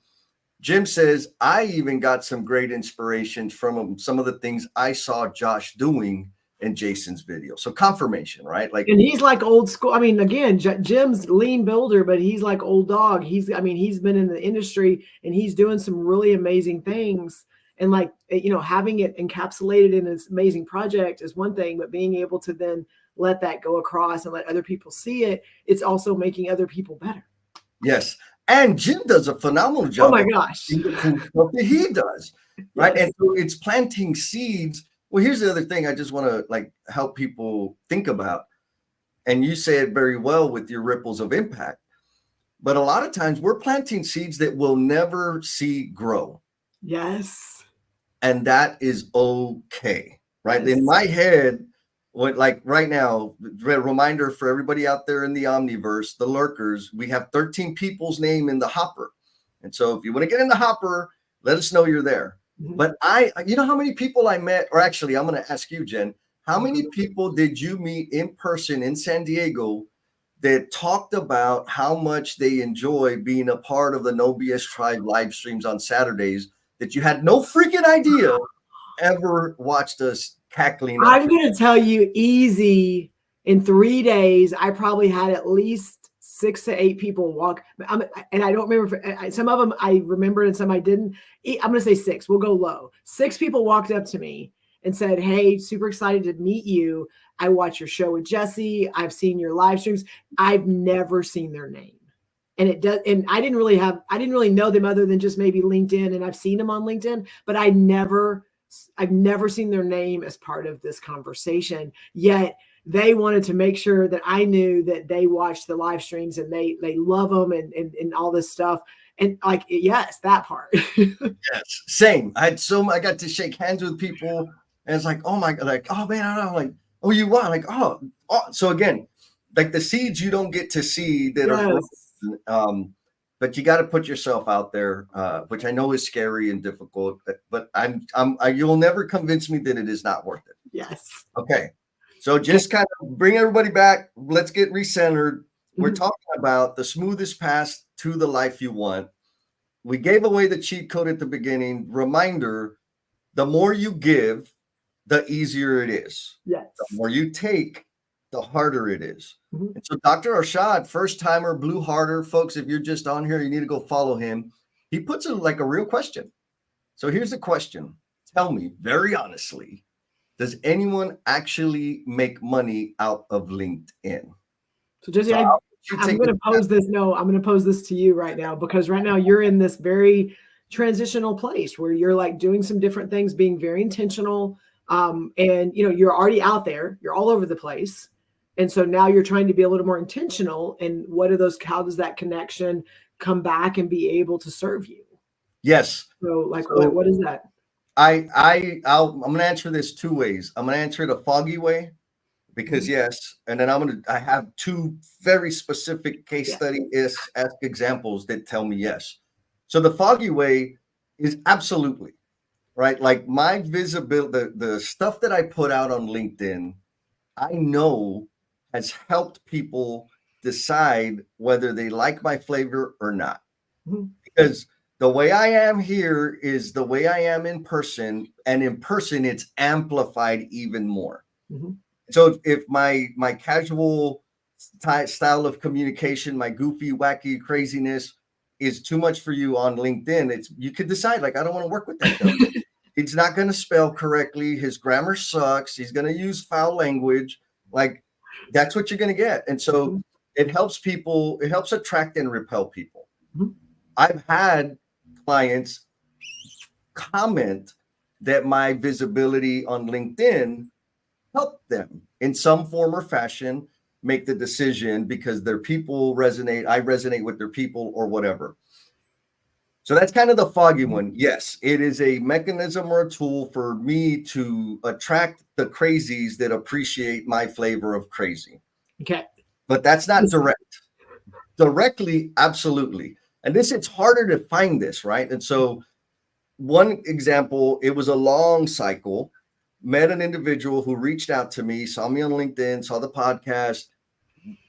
Jim says, I even got some great inspirations from some of the things I saw Josh doing in Jason's video. So confirmation, right? Like, and he's like old school. I mean, again, Jim's lean builder, but he's like old dog. He's been in the industry and he's doing some really amazing things. And like, having it encapsulated in this amazing project is one thing, but being able to then let that go across and let other people see it, it's also making other people better. Yes. And Jim does a phenomenal job. Oh my gosh. The cool stuff that he does. Right. Yes. And so it's planting seeds. Well, here's the other thing I just want to help people think about. And you say it very well with your ripples of impact. But a lot of times we're planting seeds that we'll never see grow. Yes. And that is okay. Right. Yes. In my head, right now, reminder for everybody out there in the Omniverse, the lurkers, we have 13 people's name in the hopper. And so if you want to get in the hopper, let us know you're there. Mm-hmm. But you know how many people I met, or actually, I'm going to ask you, Jen, how many people did you meet in person in San Diego that talked about how much they enjoy being a part of the No BS Tribe live streams on Saturdays that you had no freaking idea ever watched us cackling? I'm going to tell you easy, in 3 days, I probably had at least 6 to 8 people walk. And I don't remember, some of them I remember and some I didn't. I'm going to say 6. We'll go low. 6 people walked up to me and said, hey, super excited to meet you. I watch your show with Jesse. I've seen your live streams. I've never seen their name. And I didn't really know them other than just maybe LinkedIn, and I've seen them on LinkedIn, but I've never seen their name as part of this conversation. Yet they wanted to make sure that I knew that they watched the live streams and they love them and all this stuff. And yes, that part. Yes, same. I got to shake hands with people, and it's like, oh my God, oh man, I don't know, oh, you want, oh. So again, the seeds you don't get to see that are, but you got to put yourself out there, which I know is scary and difficult, but you'll never convince me that it is not worth it. Yes. Okay. So just kind of bring everybody back. Let's get recentered. We're talking about the smoothest path to the life you want. We gave away the cheat code at the beginning. Reminder, the more you give, the easier it is. Yes. The more you take, the harder it is. Mm-hmm. And so Dr. Arshad, first timer, Blue Harder, folks, if you're just on here, you need to go follow him. He puts it like a real question. So here's the question. Tell me very honestly, does anyone actually make money out of LinkedIn? So Jesse, should I'm take going it. to pose this. No, I'm going to pose this to you right now, because right now you're in this very transitional place where you're like doing some different things, being very intentional. And you're already out there, you're all over the place. And so now you're trying to be a little more intentional. And how does that connection come back and be able to serve you? Yes. So like, So what is that? I'm going to answer this two ways. I'm going to answer it a foggy way, because yes, and then I have two very specific case study ask examples that tell me yes. So the foggy way is absolutely right. Like my visibility, the stuff that I put out on LinkedIn, I know has helped people decide whether they like my flavor or not. Mhm. Because the way I am here is the way I am in person, and in person it's amplified even more. Mhm. So if my casual style of communication, my goofy, wacky craziness is too much for you on LinkedIn, you could decide like, I don't want to work with that dummy. He's not going to spell correctly. His grammar sucks. He's going to use foul language. Like that's what you're going to get. And so Mhm. it helps people. It helps attract and repel people. Mhm. I've had clients comment that my visibility on LinkedIn help them in some form or fashion make the decision because their people resonate. I resonate with their people or whatever. So that's kind of the foggy one. Yes, it is a mechanism or a tool for me to attract the crazies that appreciate my flavor of crazy. Okay. But that's not direct. Directly, absolutely. And it's harder to find this, right? And so one example, it was a long cycle. Met an individual who reached out to me, saw me on LinkedIn, saw the podcast,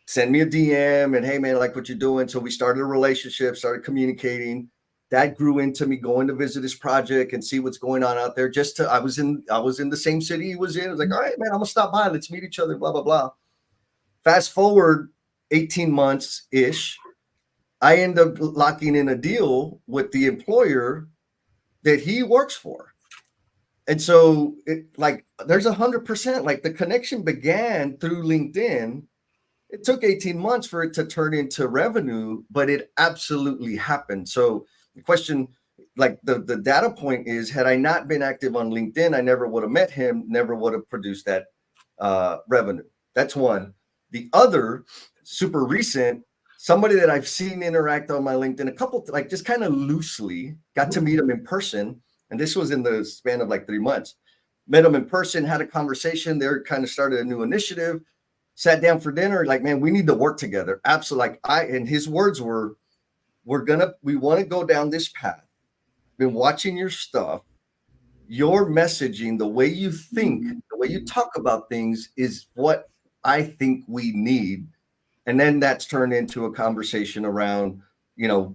sent me a DM, and hey man, I like what you're doing. So we started a relationship, started communicating. That grew into me going to visit his project and see what's going on out there. I was in the same city he was in. I was like, all right, man, I'm gonna stop by. Let's meet each other. Blah blah blah. Fast forward 18 months ish, I end up locking in a deal with the employer that he works for. And so there's 100%, like the connection began through LinkedIn. It took 18 months for it to turn into revenue, but it absolutely happened. So the question, like the data point is, had I not been active on LinkedIn, I never would have met him, never would have produced that revenue. That's one. The other, super recent, somebody that I've seen interact on my LinkedIn a couple, like just kind of loosely, got to meet him in person. And this was in the span of like 3 months. Met him in person, had a conversation. They kind of started a new initiative, sat down for dinner, like, man, we need to work together. Absolutely. And his words were, we want to go down this path. Been watching your stuff, your messaging, the way you think, the way you talk about things is what I think we need. And then that's turned into a conversation around,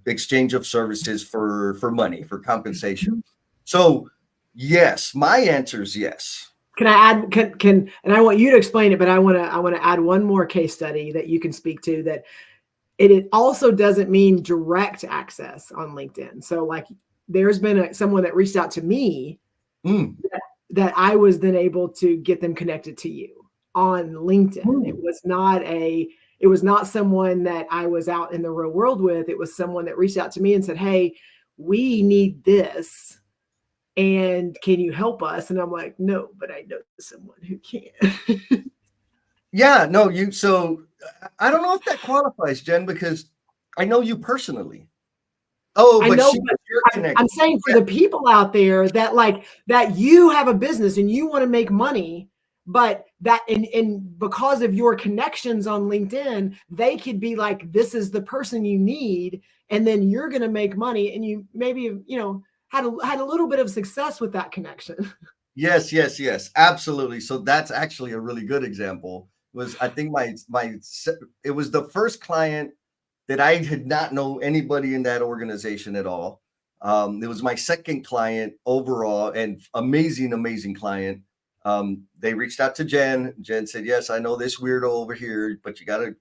exchange of services for money, for compensation. So yes, my answer is yes. Can I add, and I want you to explain it, but I want to add one more case study that you can speak to, that it also doesn't mean direct access on LinkedIn. So like there's been someone that reached out to me that I was then able to get them connected to you on LinkedIn. It was not someone that I was out in the real world with. It was someone that reached out to me and said, hey, we need this. And can you help us? And I'm like, no, but I know someone who can. Yeah, no, so I don't know if that qualifies, Jen, because I know you personally. Oh, I but know, you're connected. I'm saying for the people out there that you have a business and you want to make money, but that and because of your connections on LinkedIn, they could be like, this is the person you need, and then you're going to make money, and you maybe had a little bit of success with that connection. Yes, absolutely. So that's actually a really good example. I think it was the first client that I did not know anybody in that organization at all. It was my second client overall, and amazing client. They reached out to Jen. Jen said, yes, I know this weirdo over here, but you got to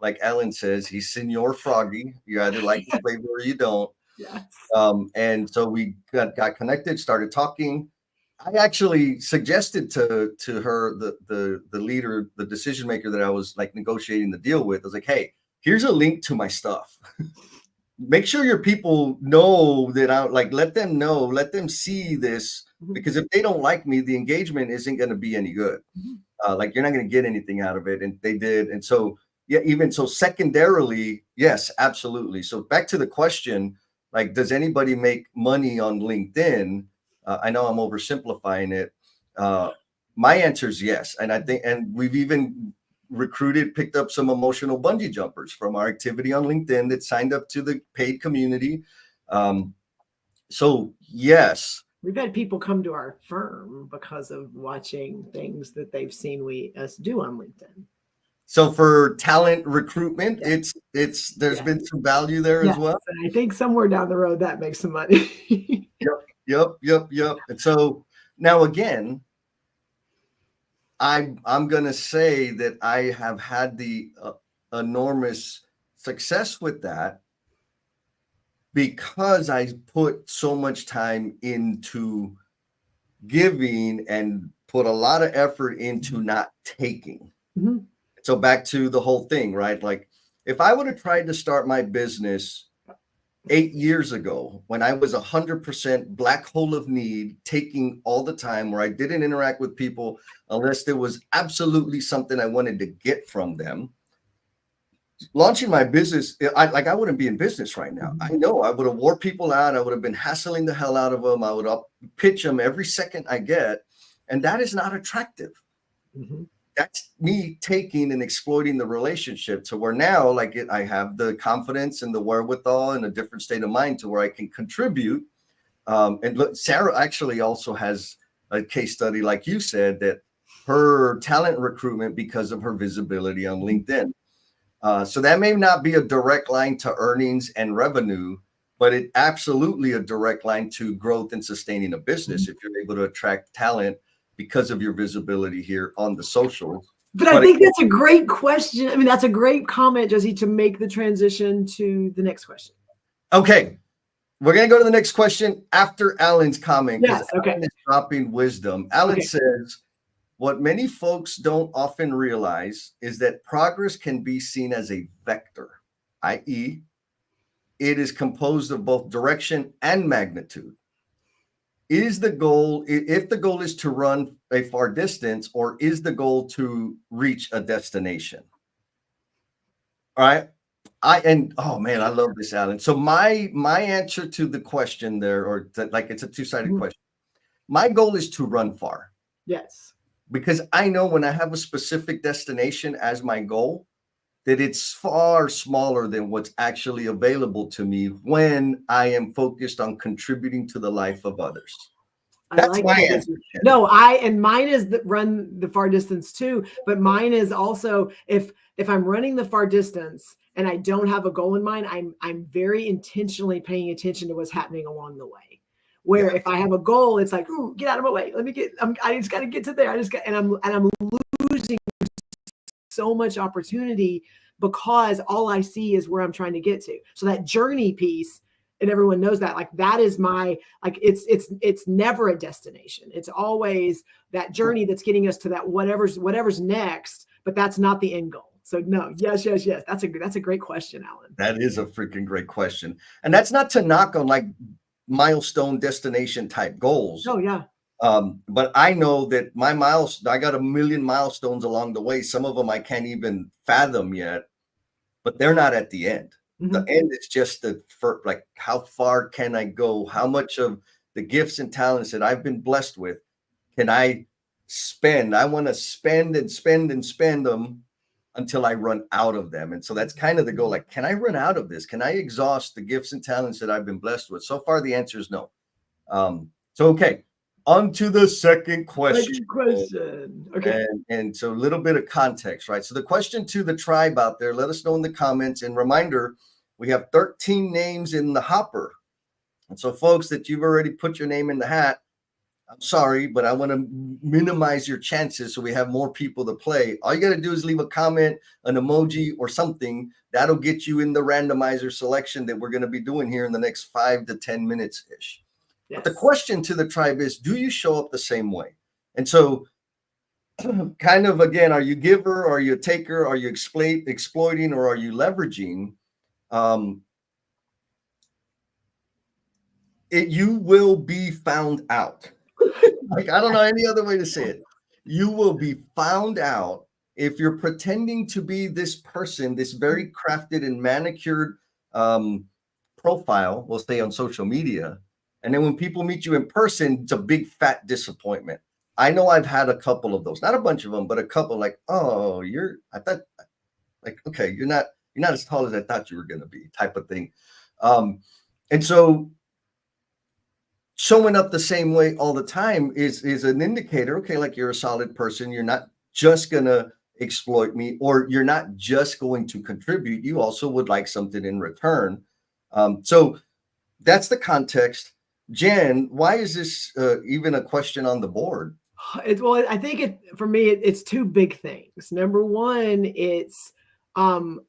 like Alan says, he's Senor Froggy. You either like the flavor or you don't. Yes. And so we got connected, started talking. I actually suggested to her, the leader, the decision maker that I was like negotiating the deal with. I was like, hey, here's a link to my stuff. Make sure your people know that I like, let them know, let them see this, because if they don't like me, the engagement isn't going to be any good. Like you're not going to get anything out of it. And they did. And so, yeah, even so secondarily, yes, absolutely. So back to the question, like, does anybody make money on LinkedIn? I know I'm oversimplifying it. My answer is yes. And I think, and we've even picked up some emotional bungee jumpers from our activity on LinkedIn that signed up to the paid community. So yes. We've had people come to our firm because of watching things that they've seen us do on LinkedIn. So for talent recruitment, there's been some value there as well. And I think somewhere down the road that makes some money. Yep. And so now again, I'm gonna say that I have had the enormous success with that because I put so much time into giving and put a lot of effort into not taking. So back to the whole thing, right? Like if I would have tried to start my business 8 years ago when I was 100% black hole of need, taking all the time, where I didn't interact with people unless there was absolutely something I wanted to get from them, launching my business, I wouldn't be in business right now. I know I would have wore people out. I would have been hassling the hell out of them. I would pitch them every second I get. And that is not attractive. That's me taking and exploiting the relationship to where now, like I have the confidence and the wherewithal and a different state of mind to where I can contribute. And look, Sarah actually also has a case study, like you said, that her talent recruitment because of her visibility on LinkedIn. So that may not be a direct line to earnings and revenue, but it absolutely a direct line to growth and sustaining a business if you're able to attract talent because of your visibility here on the socials. But I think that's a great question. I mean, that's a great comment, Jesse, to make the transition to the next question. Okay. We're going to go to the next question after Alan's comment, because Alan is dropping wisdom. Alan says, what many folks don't often realize is that progress can be seen as a vector, i.e., it is composed of both direction and magnitude. Is the goal, if the goal is to run a far distance, or is the goal to reach a destination? All right. Oh man, I love this, Alan. So my answer to the question there, or like it's a two-sided question. My goal is to run far. Yes. Because I know when I have a specific destination as my goal, that it's far smaller than what's actually available to me when I am focused on contributing to the life of others. That's my answer. No, and mine is run the far distance too, but mine is also if I'm running the far distance and I don't have a goal in mind, I'm very intentionally paying attention to what's happening along the way. Where if I have a goal, it's like, ooh, get out of my way. I just got to get to there. And I'm losing so much opportunity because all I see is where I'm trying to get to. So that journey piece, and everyone knows that, like, that is my, like, it's never a destination. It's always that journey that's getting us to that whatever's next, but that's not the end goal. So no, yes. That's a great question, Alan. That is a freaking great question. And that's not to knock on like milestone destination type goals. Oh yeah. But I know that I got a million milestones along the way. Some of them I can't even fathom yet, but they're not at the end. The end is just like, how far can I go? How much of the gifts and talents that I've been blessed with can I spend? I want to spend and spend and spend them until I run out of them. And so that's kind of the goal. Like, can I run out of this? Can I exhaust the gifts and talents that I've been blessed with? So far, the answer is no. Okay. On to the second question. Okay. And so a little bit of context, right? So the question to the tribe out there, let us know in the comments. And reminder, we have 13 names in the hopper. And so folks that you've already put your name in the hat, I'm sorry, but I want to minimize your chances so we have more people to play. All you got to do is leave a comment, an emoji, or something. That'll get you in the randomizer selection that we're going to be doing here in the next 5 to 10 minutes-ish. But the question to the tribe is, do you show up the same way? And so kind of, again, are you giver? Are you a taker? Are you exploiting, or are you leveraging? You will be found out. Like, I don't know any other way to say it. You will be found out if you're pretending to be this person, this very crafted and manicured profile, we'll say, on social media. And then when people meet you in person, it's a big fat disappointment. I know I've had a couple of those, not a bunch of them, but a couple. Like, oh, I thought, like, okay, you're not as tall as I thought you were going to be, type of thing. And so showing up the same way all the time is an indicator. Okay, like, you're a solid person. You're not just going to exploit me, or you're not just going to contribute. You also would like something in return. So that's the context. Jen, why is this even a question on the board? Well, I think for me, it's two big things. Number one, it's I'm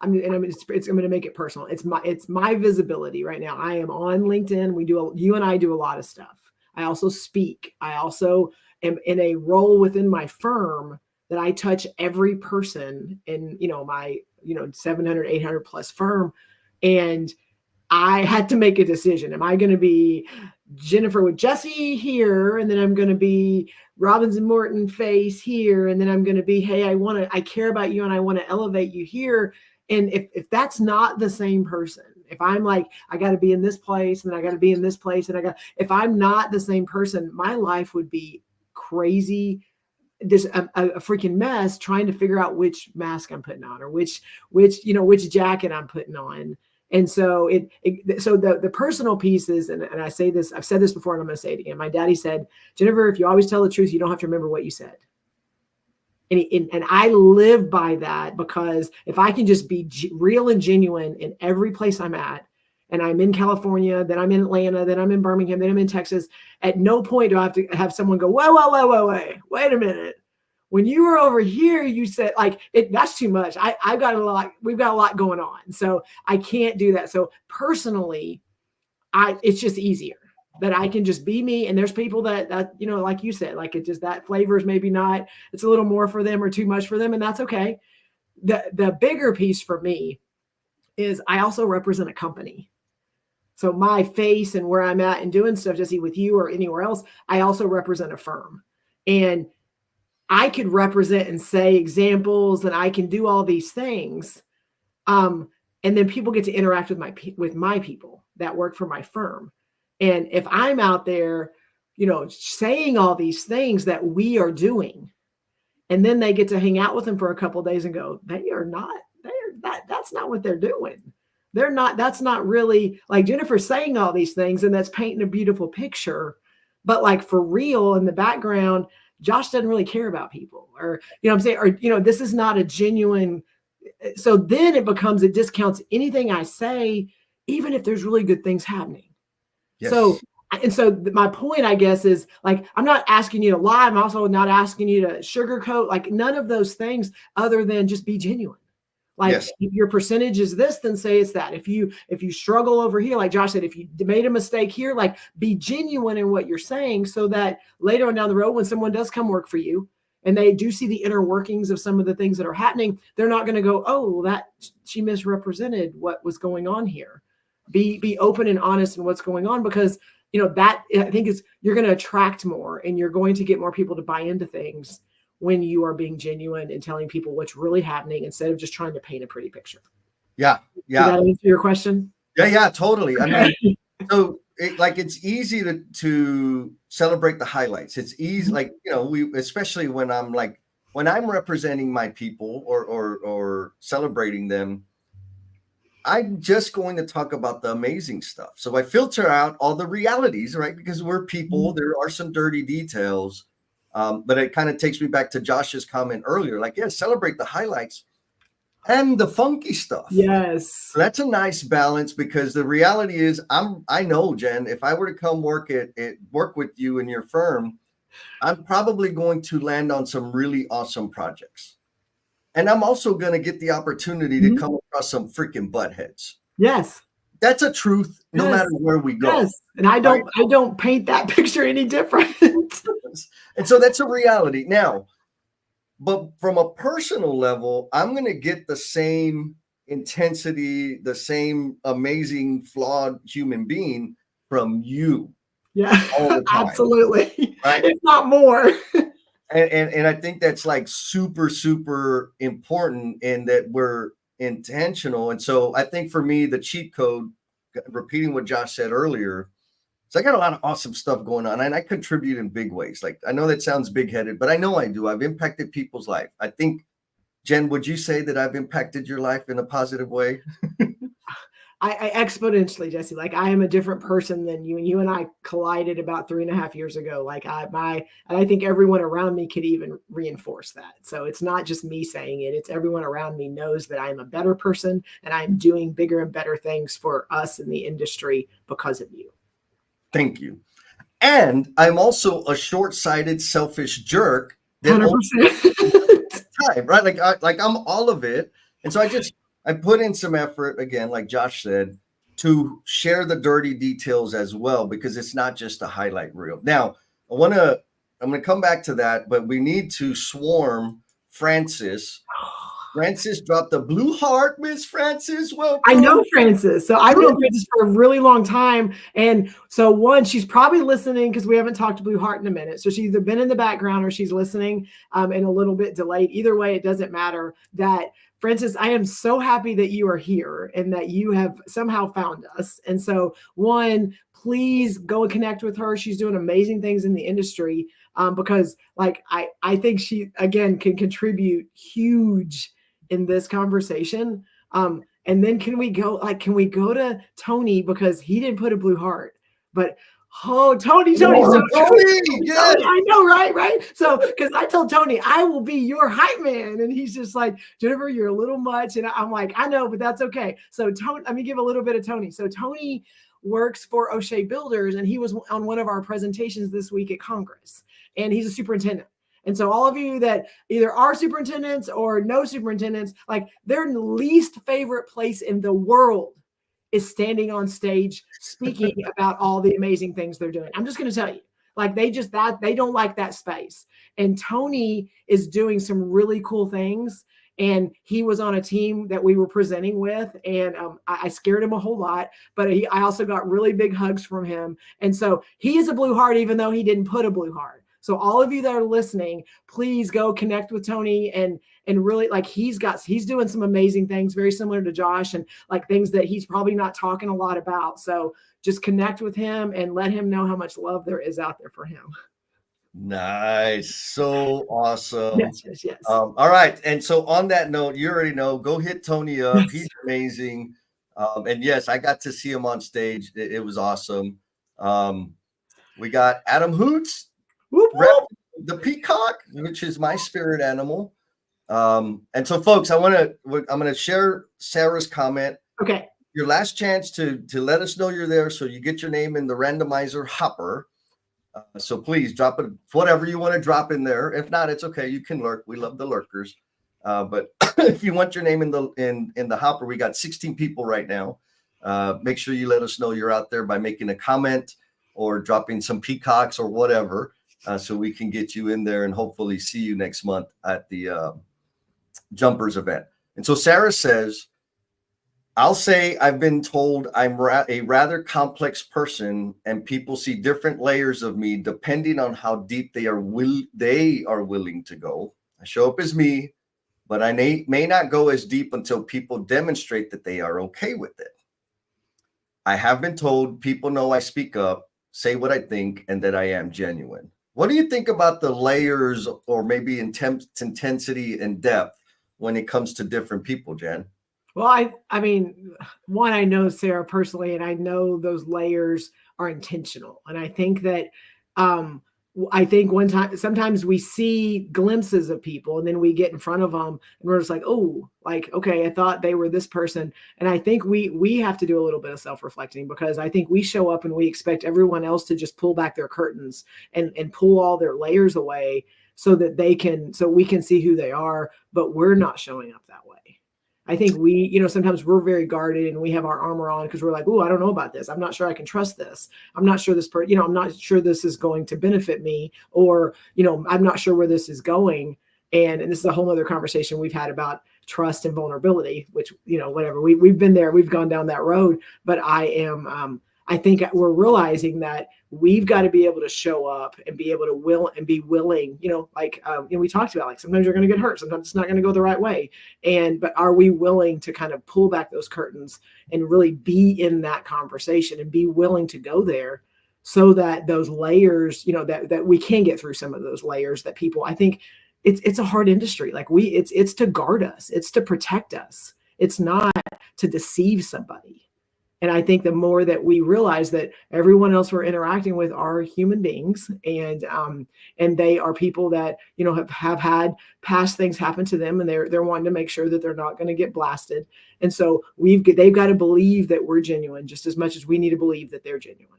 going to make it personal. It's my visibility right now. I am on LinkedIn. You and I do a lot of stuff. I also speak. I also am in a role within my firm that I touch every person in, my, 700, 800 plus firm. And I had to make a decision. Am I going to be Jennifer with Jesse here, and then I'm going to be Robbins and Morton face here, and then I'm going to be, hey, I care about you and I want to elevate you here. And if that's not the same person, if I'm like, I got to be in this place and then I got to be in this place, and if I'm not the same person, my life would be crazy, just a freaking mess, trying to figure out which mask I'm putting on, or which jacket I'm putting on. And so so the personal pieces, and I say this, I've said this before and I'm going to say it again. My daddy said, Jennifer, if you always tell the truth, you don't have to remember what you said. And I live by that, because if I can just be real and genuine in every place I'm at, and I'm in California, then I'm in Atlanta, then I'm in Birmingham, then I'm in Texas, at no point do I have to have someone go, wait a minute. When you were over here, you said, like, that's too much. We've got a lot going on. So I can't do that. So personally, it's just easier that I can just be me. And there's people that like you said, like, it just, that flavor is maybe not, it's a little more for them or too much for them. And that's okay. The bigger piece for me is I also represent a company. So my face and where I'm at and doing stuff, Jesse, with you or anywhere else, I also represent a firm. And I could represent and say examples, and I can do all these things. And then people get to interact with my people that work for my firm. And if I'm out there, saying all these things that we are doing, and then they get to hang out with them for a couple of days and go, that's not what they're doing. That's not really, like, Jennifer's saying all these things and that's painting a beautiful picture, but like, for real, in the background, Josh doesn't really care about people, or, I'm saying, or, this is not a genuine. So then it discounts anything I say, even if there's really good things happening. Yes. So my point, I guess, is, like, I'm not asking you to lie. I'm also not asking you to sugarcoat, like, none of those things, other than just be genuine. Like, yes. If your percentage is this, then say it's that. If you struggle over here, like Josh said, if you made a mistake here, like, be genuine in what you're saying, so that later on down the road, when someone does come work for you and they do see the inner workings of some of the things that are happening, they're not going to go, oh, that she misrepresented what was going on here. Be open and honest in what's going on, because that, I think, you're going to attract more, and you're going to get more people to buy into things when you are being genuine and telling people what's really happening, instead of just trying to paint a pretty picture. Yeah. Did that answer your question? Yeah, totally. I mean, so it's easy to celebrate the highlights. It's easy, like, especially when I'm representing my people or celebrating them, I'm just going to talk about the amazing stuff. So I filter out all the realities, right? Because we're people, there are some dirty details. But it kind of takes me back to Josh's comment earlier, like, celebrate the highlights and the funky stuff. Yes. So that's a nice balance, because the reality is, I know, Jen, if I were to come work with you in your firm, I'm probably going to land on some really awesome projects. And I'm also going to get the opportunity to come across some freaking buttheads. Yes. That's a truth. no Yes. matter where we go. Yes. And I don't paint that picture any different. And so that's a reality. Now, but from a personal level, I'm going to get the same intensity, the same amazing, flawed human being from you Yeah, all the time. absolutely. Right? If not more. And I think that's like super, super important in that we're intentional. And so I think for me, the cheat code, repeating what Josh said earlier, so I got a lot of awesome stuff going on, and I contribute in big ways. Like, I know that sounds big-headed, but I know I do. I've impacted people's life. I think, Jen, would you say that I've impacted your life in a positive way? I exponentially, Jesse. Like, I am a different person than you, and you and I collided about 3.5 years ago. Like, and I think everyone around me could even reinforce that. So it's not just me saying it; it's everyone around me knows that I'm a better person, and I'm doing bigger and better things for us in the industry because of you. Thank you. And I'm also a short-sighted, selfish jerk that 100%. time, right? Like I'm all of it. And so I put in some effort again, like Josh said, to share the dirty details as well, because it's not just a highlight reel. Now, I'm gonna come back to that, but we need to swarm Francis. Francis dropped the blue heart, Miss Francis. Welcome. I know Francis. So I've known Francis for a really long time. And so one, she's probably listening because we haven't talked to Blue Heart in a minute. So she's either been in the background or she's listening and a little bit delayed. Either way, it doesn't matter. That Francis, I am so happy that you are here and that you have somehow found us. And so one, please go and connect with her. She's doing amazing things in the industry because like I think she, again, can contribute huge in this conversation. And then can we go to Tony because he didn't put a blue heart, but Tony, yes. I know, right. So because I told Tony I will be your hype man, and he's just like, Jennifer, you're a little much, and I'm like, I know, but that's okay. So Tony, let me give a little bit of Tony. So Tony works for O'Shea Builders, and he was on one of our presentations this week at Congress, and he's a superintendent. And so all of you that either are superintendents or no superintendents, like their least favorite place in the world is standing on stage speaking about all the amazing things they're doing. I'm just going to tell you, like they don't like that space. And Tony is doing some really cool things. And he was on a team that we were presenting with, and I scared him a whole lot, but I also got really big hugs from him. And so he is a blue heart, even though he didn't put a blue heart. So all of you that are listening, please go connect with Tony and really like he's doing some amazing things, very similar to Josh, and like things that he's probably not talking a lot about. So just connect with him and let him know how much love there is out there for him. Nice. So awesome. Yes. All right. And so on that note, you already know, go hit Tony up. He's amazing. And yes, I got to see him on stage. It was awesome. We got Adam Hoots. Whoop, whoop. The peacock, which is my spirit animal. And so folks, I'm going to share Sarah's comment. Okay. Your last chance to let us know you're there. So you get your name in the randomizer hopper. So please drop it, whatever you want to drop in there. If not, it's okay. You can lurk. We love the lurkers. But if you want your name in the hopper, we got 16 people right now. Make sure you let us know you're out there by making a comment or dropping some peacocks or whatever. So we can get you in there and hopefully see you next month at the Jumpers event. And so Sarah says, I'll say I've been told I'm a rather complex person, and people see different layers of me depending on how deep they are willing to go. I show up as me, but I may not go as deep until people demonstrate that they are okay with it. I have been told people know I speak up, say what I think, and that I am genuine. What do you think about the layers or maybe intensity and depth when it comes to different people, Jen? Well, I mean, one, I know Sarah personally, and I know those layers are intentional. And I think that sometimes we see glimpses of people and then we get in front of them and we're just like, oh, like, okay, I thought they were this person. And I think we have to do a little bit of self-reflecting, because I think we show up and we expect everyone else to just pull back their curtains and pull all their layers away so that so we can see who they are, but we're not showing up that way. I think sometimes we're very guarded and we have our armor on because we're like, oh, I don't know about this. I'm not sure I can trust this. I'm not sure I'm not sure this is going to benefit me, or, I'm not sure where this is going. And this is a whole other conversation we've had about trust and vulnerability, which, whatever, we've been there, we've gone down that road. But I think we're realizing that we've got to be able to show up and be able to be willing, we talked about, like, sometimes you're going to get hurt. Sometimes it's not going to go the right way. But are we willing to kind of pull back those curtains and really be in that conversation and be willing to go there, so that those layers, that we can get through some of those layers that people, I think it's a hard industry. Like it's to guard us. It's to protect us. It's not to deceive somebody. And I think the more that we realize that everyone else we're interacting with are human beings, and they are people that, have had past things happen to them, and they're wanting to make sure that they're not going to get blasted. And so they've got to believe that we're genuine just as much as we need to believe that they're genuine.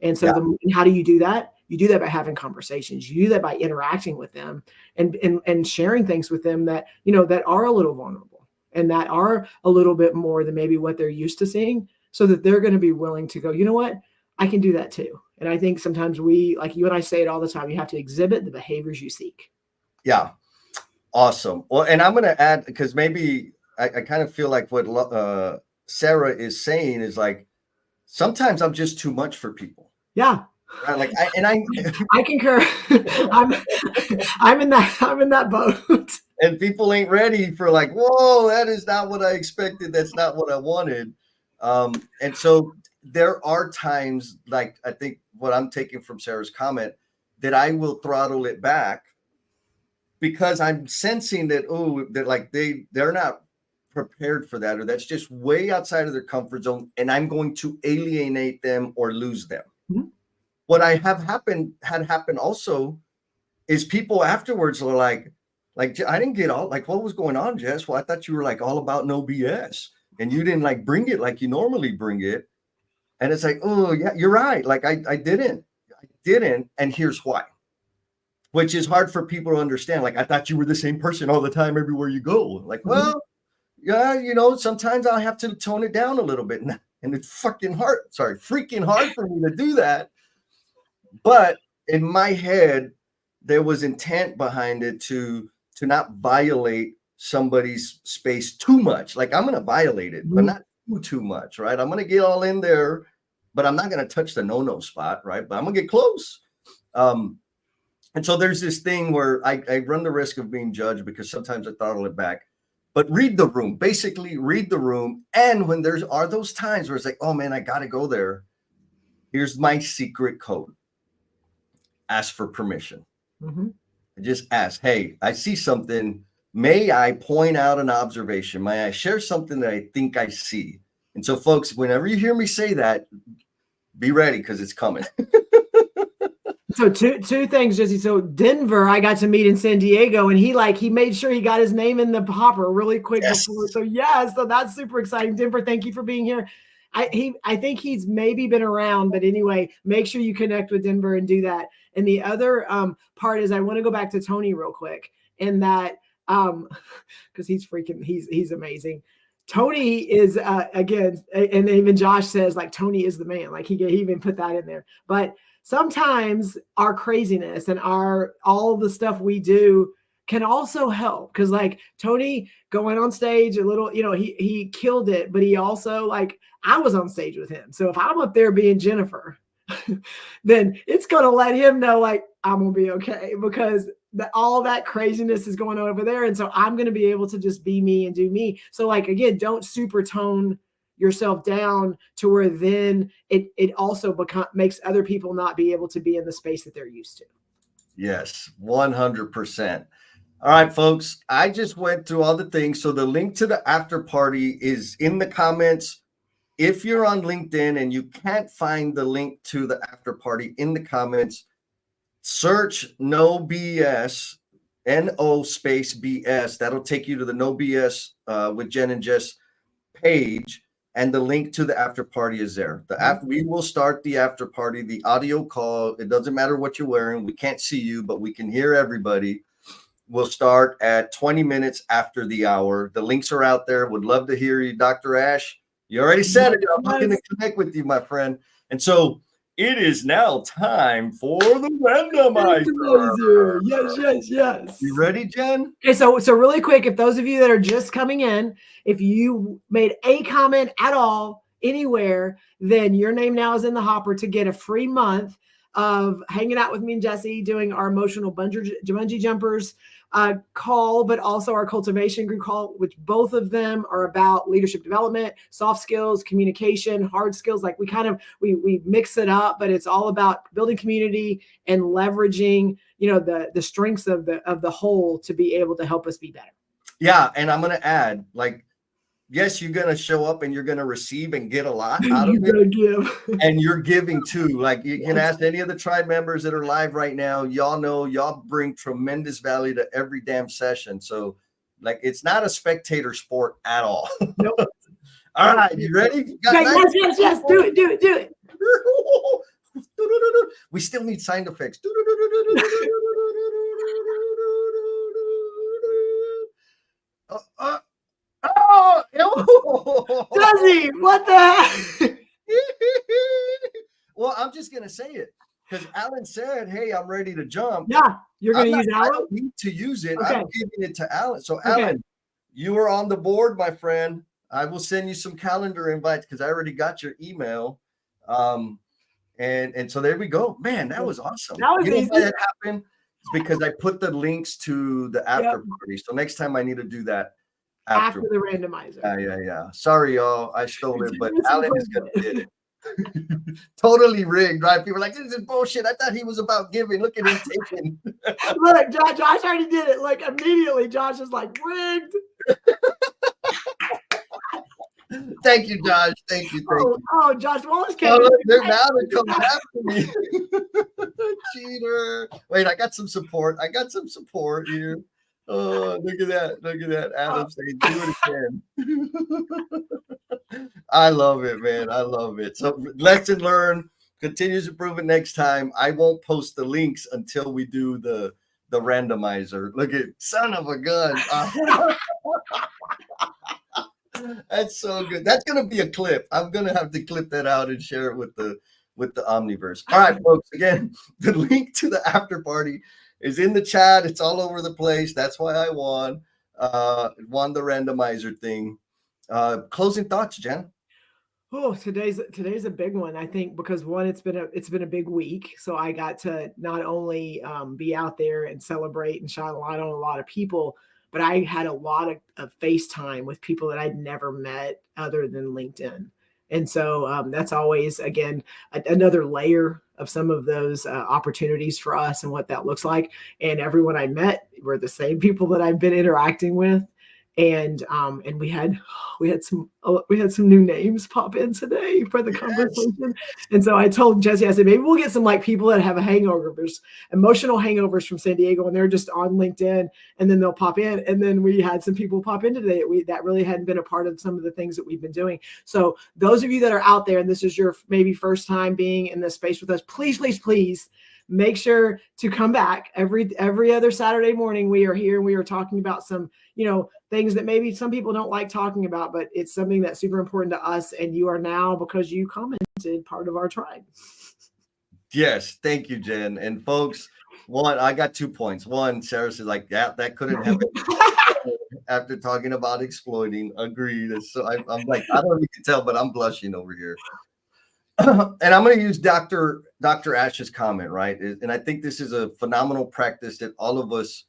And so how do you do that? You do that by having conversations. You do that by interacting with them and sharing things with them that, that are a little vulnerable and that are a little bit more than maybe what they're used to seeing, so that they're going to be willing to go, you know what, I can do that too. And I think sometimes like you and I say it all the time, you have to exhibit the behaviors you seek. Yeah. Awesome. Well, and I'm going to add, because maybe I kind of feel like what Sarah is saying is, like, sometimes I'm just too much for people. Yeah. Right? Like I concur. I'm in that boat. And people ain't ready for, like, whoa, that is not what I expected. That's not what I wanted. And so there are times, like, I think what I'm taking from Sarah's comment, that I will throttle it back because I'm sensing that, that like they're not prepared for that, or that's just way outside of their comfort zone, and I'm going to alienate them or lose them. Mm-hmm. What had happened also is people afterwards are like, I didn't get all, like, what was going on, Jess? Well, I thought you were, like, all about no BS, and you didn't, like, bring it like you normally bring it. And it's like, oh yeah, you're right. Like I didn't. And here's why. Which is hard for people to understand. Like, I thought you were the same person all the time, everywhere you go. Like, well, yeah, sometimes I'll have to tone it down a little bit. And it's freaking hard for me to do that. But in my head, there was intent behind it to not violate somebody's space too much. Like, I'm going to violate it, but not too much, right? I'm going to get all in there, but I'm not going to touch the no spot, right? But I'm going to get close. And so there's this thing where I run the risk of being judged because sometimes I throttle it back. But read the room, basically read the room. And when are those times where it's like, oh man, I got to go there. Here's my secret code. Ask for permission. Mm-hmm. Just ask, hey, I see something. May I point out an observation? May I share something that I think I see? And so, folks, whenever you hear me say that, be ready, because it's coming. So two things, Jesse. So Denver, I got to meet in San Diego, and he made sure he got his name in the hopper really quick before. So that's super exciting. Denver, thank you for being here. I think he's maybe been around, but anyway, make sure you connect with Denver and do that. And the other part is, I want to go back to Tony real quick, and that because he's amazing. Tony is again, and even Josh says, like, Tony is the man. Like he even put that in there. But sometimes our craziness and all the stuff we do can also help, because, like, Tony going on stage a little, he killed it, but he also, like, I was on stage with him. So if I'm up there being Jennifer, then it's going to let him know, like, I'm going to be okay, because all that craziness is going on over there. And so I'm going to be able to just be me and do me. So, like, again, don't super tone yourself down to where then it also makes other people not be able to be in the space that they're used to. Yes, 100%. All right, folks, I just went through all the things. So the link to the after party is in the comments. If you're on LinkedIn and you can't find the link to the after party in the comments, search No BS, NO space BS. That'll take you to the No BS with Jen and Jess page, and the link to the after party is there. We will start the after party, the audio call. It doesn't matter what you're wearing. We can't see you, but we can hear everybody. will start at 20 minutes after the hour. The links are out there. Would love to hear you, Dr. Ash. You already said it. I'm looking to connect with you, my friend. And so it is now time for the randomizer. Yes. You ready, Jen? Okay, so really quick, if those of you that are just coming in, if you made a comment at all anywhere, then your name now is in the hopper to get a free month of hanging out with me and Jesse doing our emotional bungee jumpers call, but also our cultivation group call, which both of them are about leadership development, soft skills, communication, hard skills. Like we mix it up, but it's all about building community and leveraging, the strengths of the whole to be able to help us be better. Yeah, and I'm gonna add, like, yes, you're gonna show up and you're gonna receive and get a lot out of it. Give. And you're giving too. Like, you can ask any of the tribe members that are live right now. Y'all know y'all bring tremendous value to every damn session. So, like, it's not a spectator sport at all. Nope. All right, you ready? Yes. Do it. We still need sound effects. Jesse, what the heck? Well, I'm just gonna say it because Alan said, "Hey, I'm ready to jump." Yeah, you're gonna use I Alan. don't need to use it. Okay. I'm giving it to Alan. So, Alan, you are on the board, my friend. I will send you some calendar invites because I already got your email. And so there we go. Man, that was awesome. That was easy. Why that happened? It's because I put the links to the after party. So next time I need to do that after the randomizer. Yeah. Sorry, y'all. I stole it, but Alan is gonna get it. Totally rigged, right? People are like, this is bullshit. I thought he was about giving. Look at him taking. Look, Josh already did it. Like, immediately, Josh is like, rigged. Thank you, Josh. Thank you. Oh, Josh Wallace came. Now they're coming after me. Cheater. Wait, I got some support. Here. Oh, look at that. Adam saying, do it again. I love it, man. I love it. So, lesson learned. Continuous improvement next time. I won't post the links until we do the randomizer. Look at, son of a gun. That's so good. That's gonna be a clip. I'm gonna have to clip that out and share it with the Omniverse. All right, folks. Again, the link to the after party is in the chat. It's all over the place. That's why I won the randomizer thing. Closing thoughts, Jen. Oh, today's a big one, I think, because one, it's been a big week. So I got to not only be out there and celebrate and shine a light on a lot of people, but I had a lot of FaceTime with people that I'd never met other than LinkedIn. And so that's always, again, another layer of some of those opportunities for us and what that looks like. And everyone I met were the same people that I've been interacting with. And we had some new names pop in today for the conversation. And so I told Jesse, I said, maybe we'll get some like people that have emotional hangovers from San Diego, and they're just on LinkedIn, and then they'll pop in. And then we had some people pop in today that really hadn't been a part of some of the things that we've been doing. So those of you that are out there, and this is your maybe first time being in this space with us, please make sure to come back every other Saturday morning. We are here and we are talking about some, things that maybe some people don't like talking about, but it's something that's super important to us. And you are now, because you commented, part of our tribe. Yes. Thank you, Jen. And folks, I got 2 points. One, Sarah says like, yeah, that couldn't happen. After talking about exploiting, agreed. So I'm like, I don't know if you can tell, but I'm blushing over here. And I'm going to use Dr. Ash's comment, right? And I think this is a phenomenal practice that all of us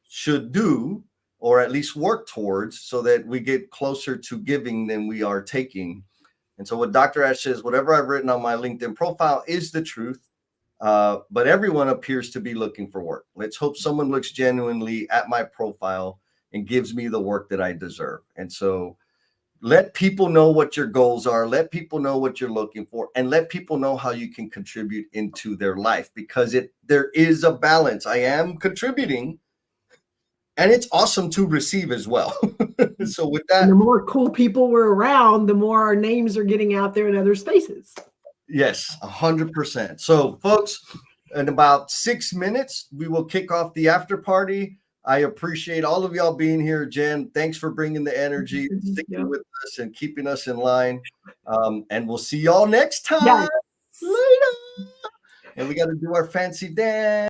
should do, or at least work towards, so that we get closer to giving than we are taking. And so what Dr. Ash says, whatever I've written on my LinkedIn profile is the truth, but everyone appears to be looking for work. Let's hope someone looks genuinely at my profile and gives me the work that I deserve. And so let people know what your goals are, let people know what you're looking for, and let people know how you can contribute into their life, because there is a balance. I am contributing, and it's awesome to receive as well. So with that, and the more cool people we're around, the more our names are getting out there in other spaces. Yes, 100%. So folks, in about 6 minutes, we will kick off the after party. I appreciate all of y'all being here. Jen, thanks for bringing the energy, sticking Yep. with us and keeping us in line. And we'll see y'all next time. Yes. Later. And we got to do our fancy dance.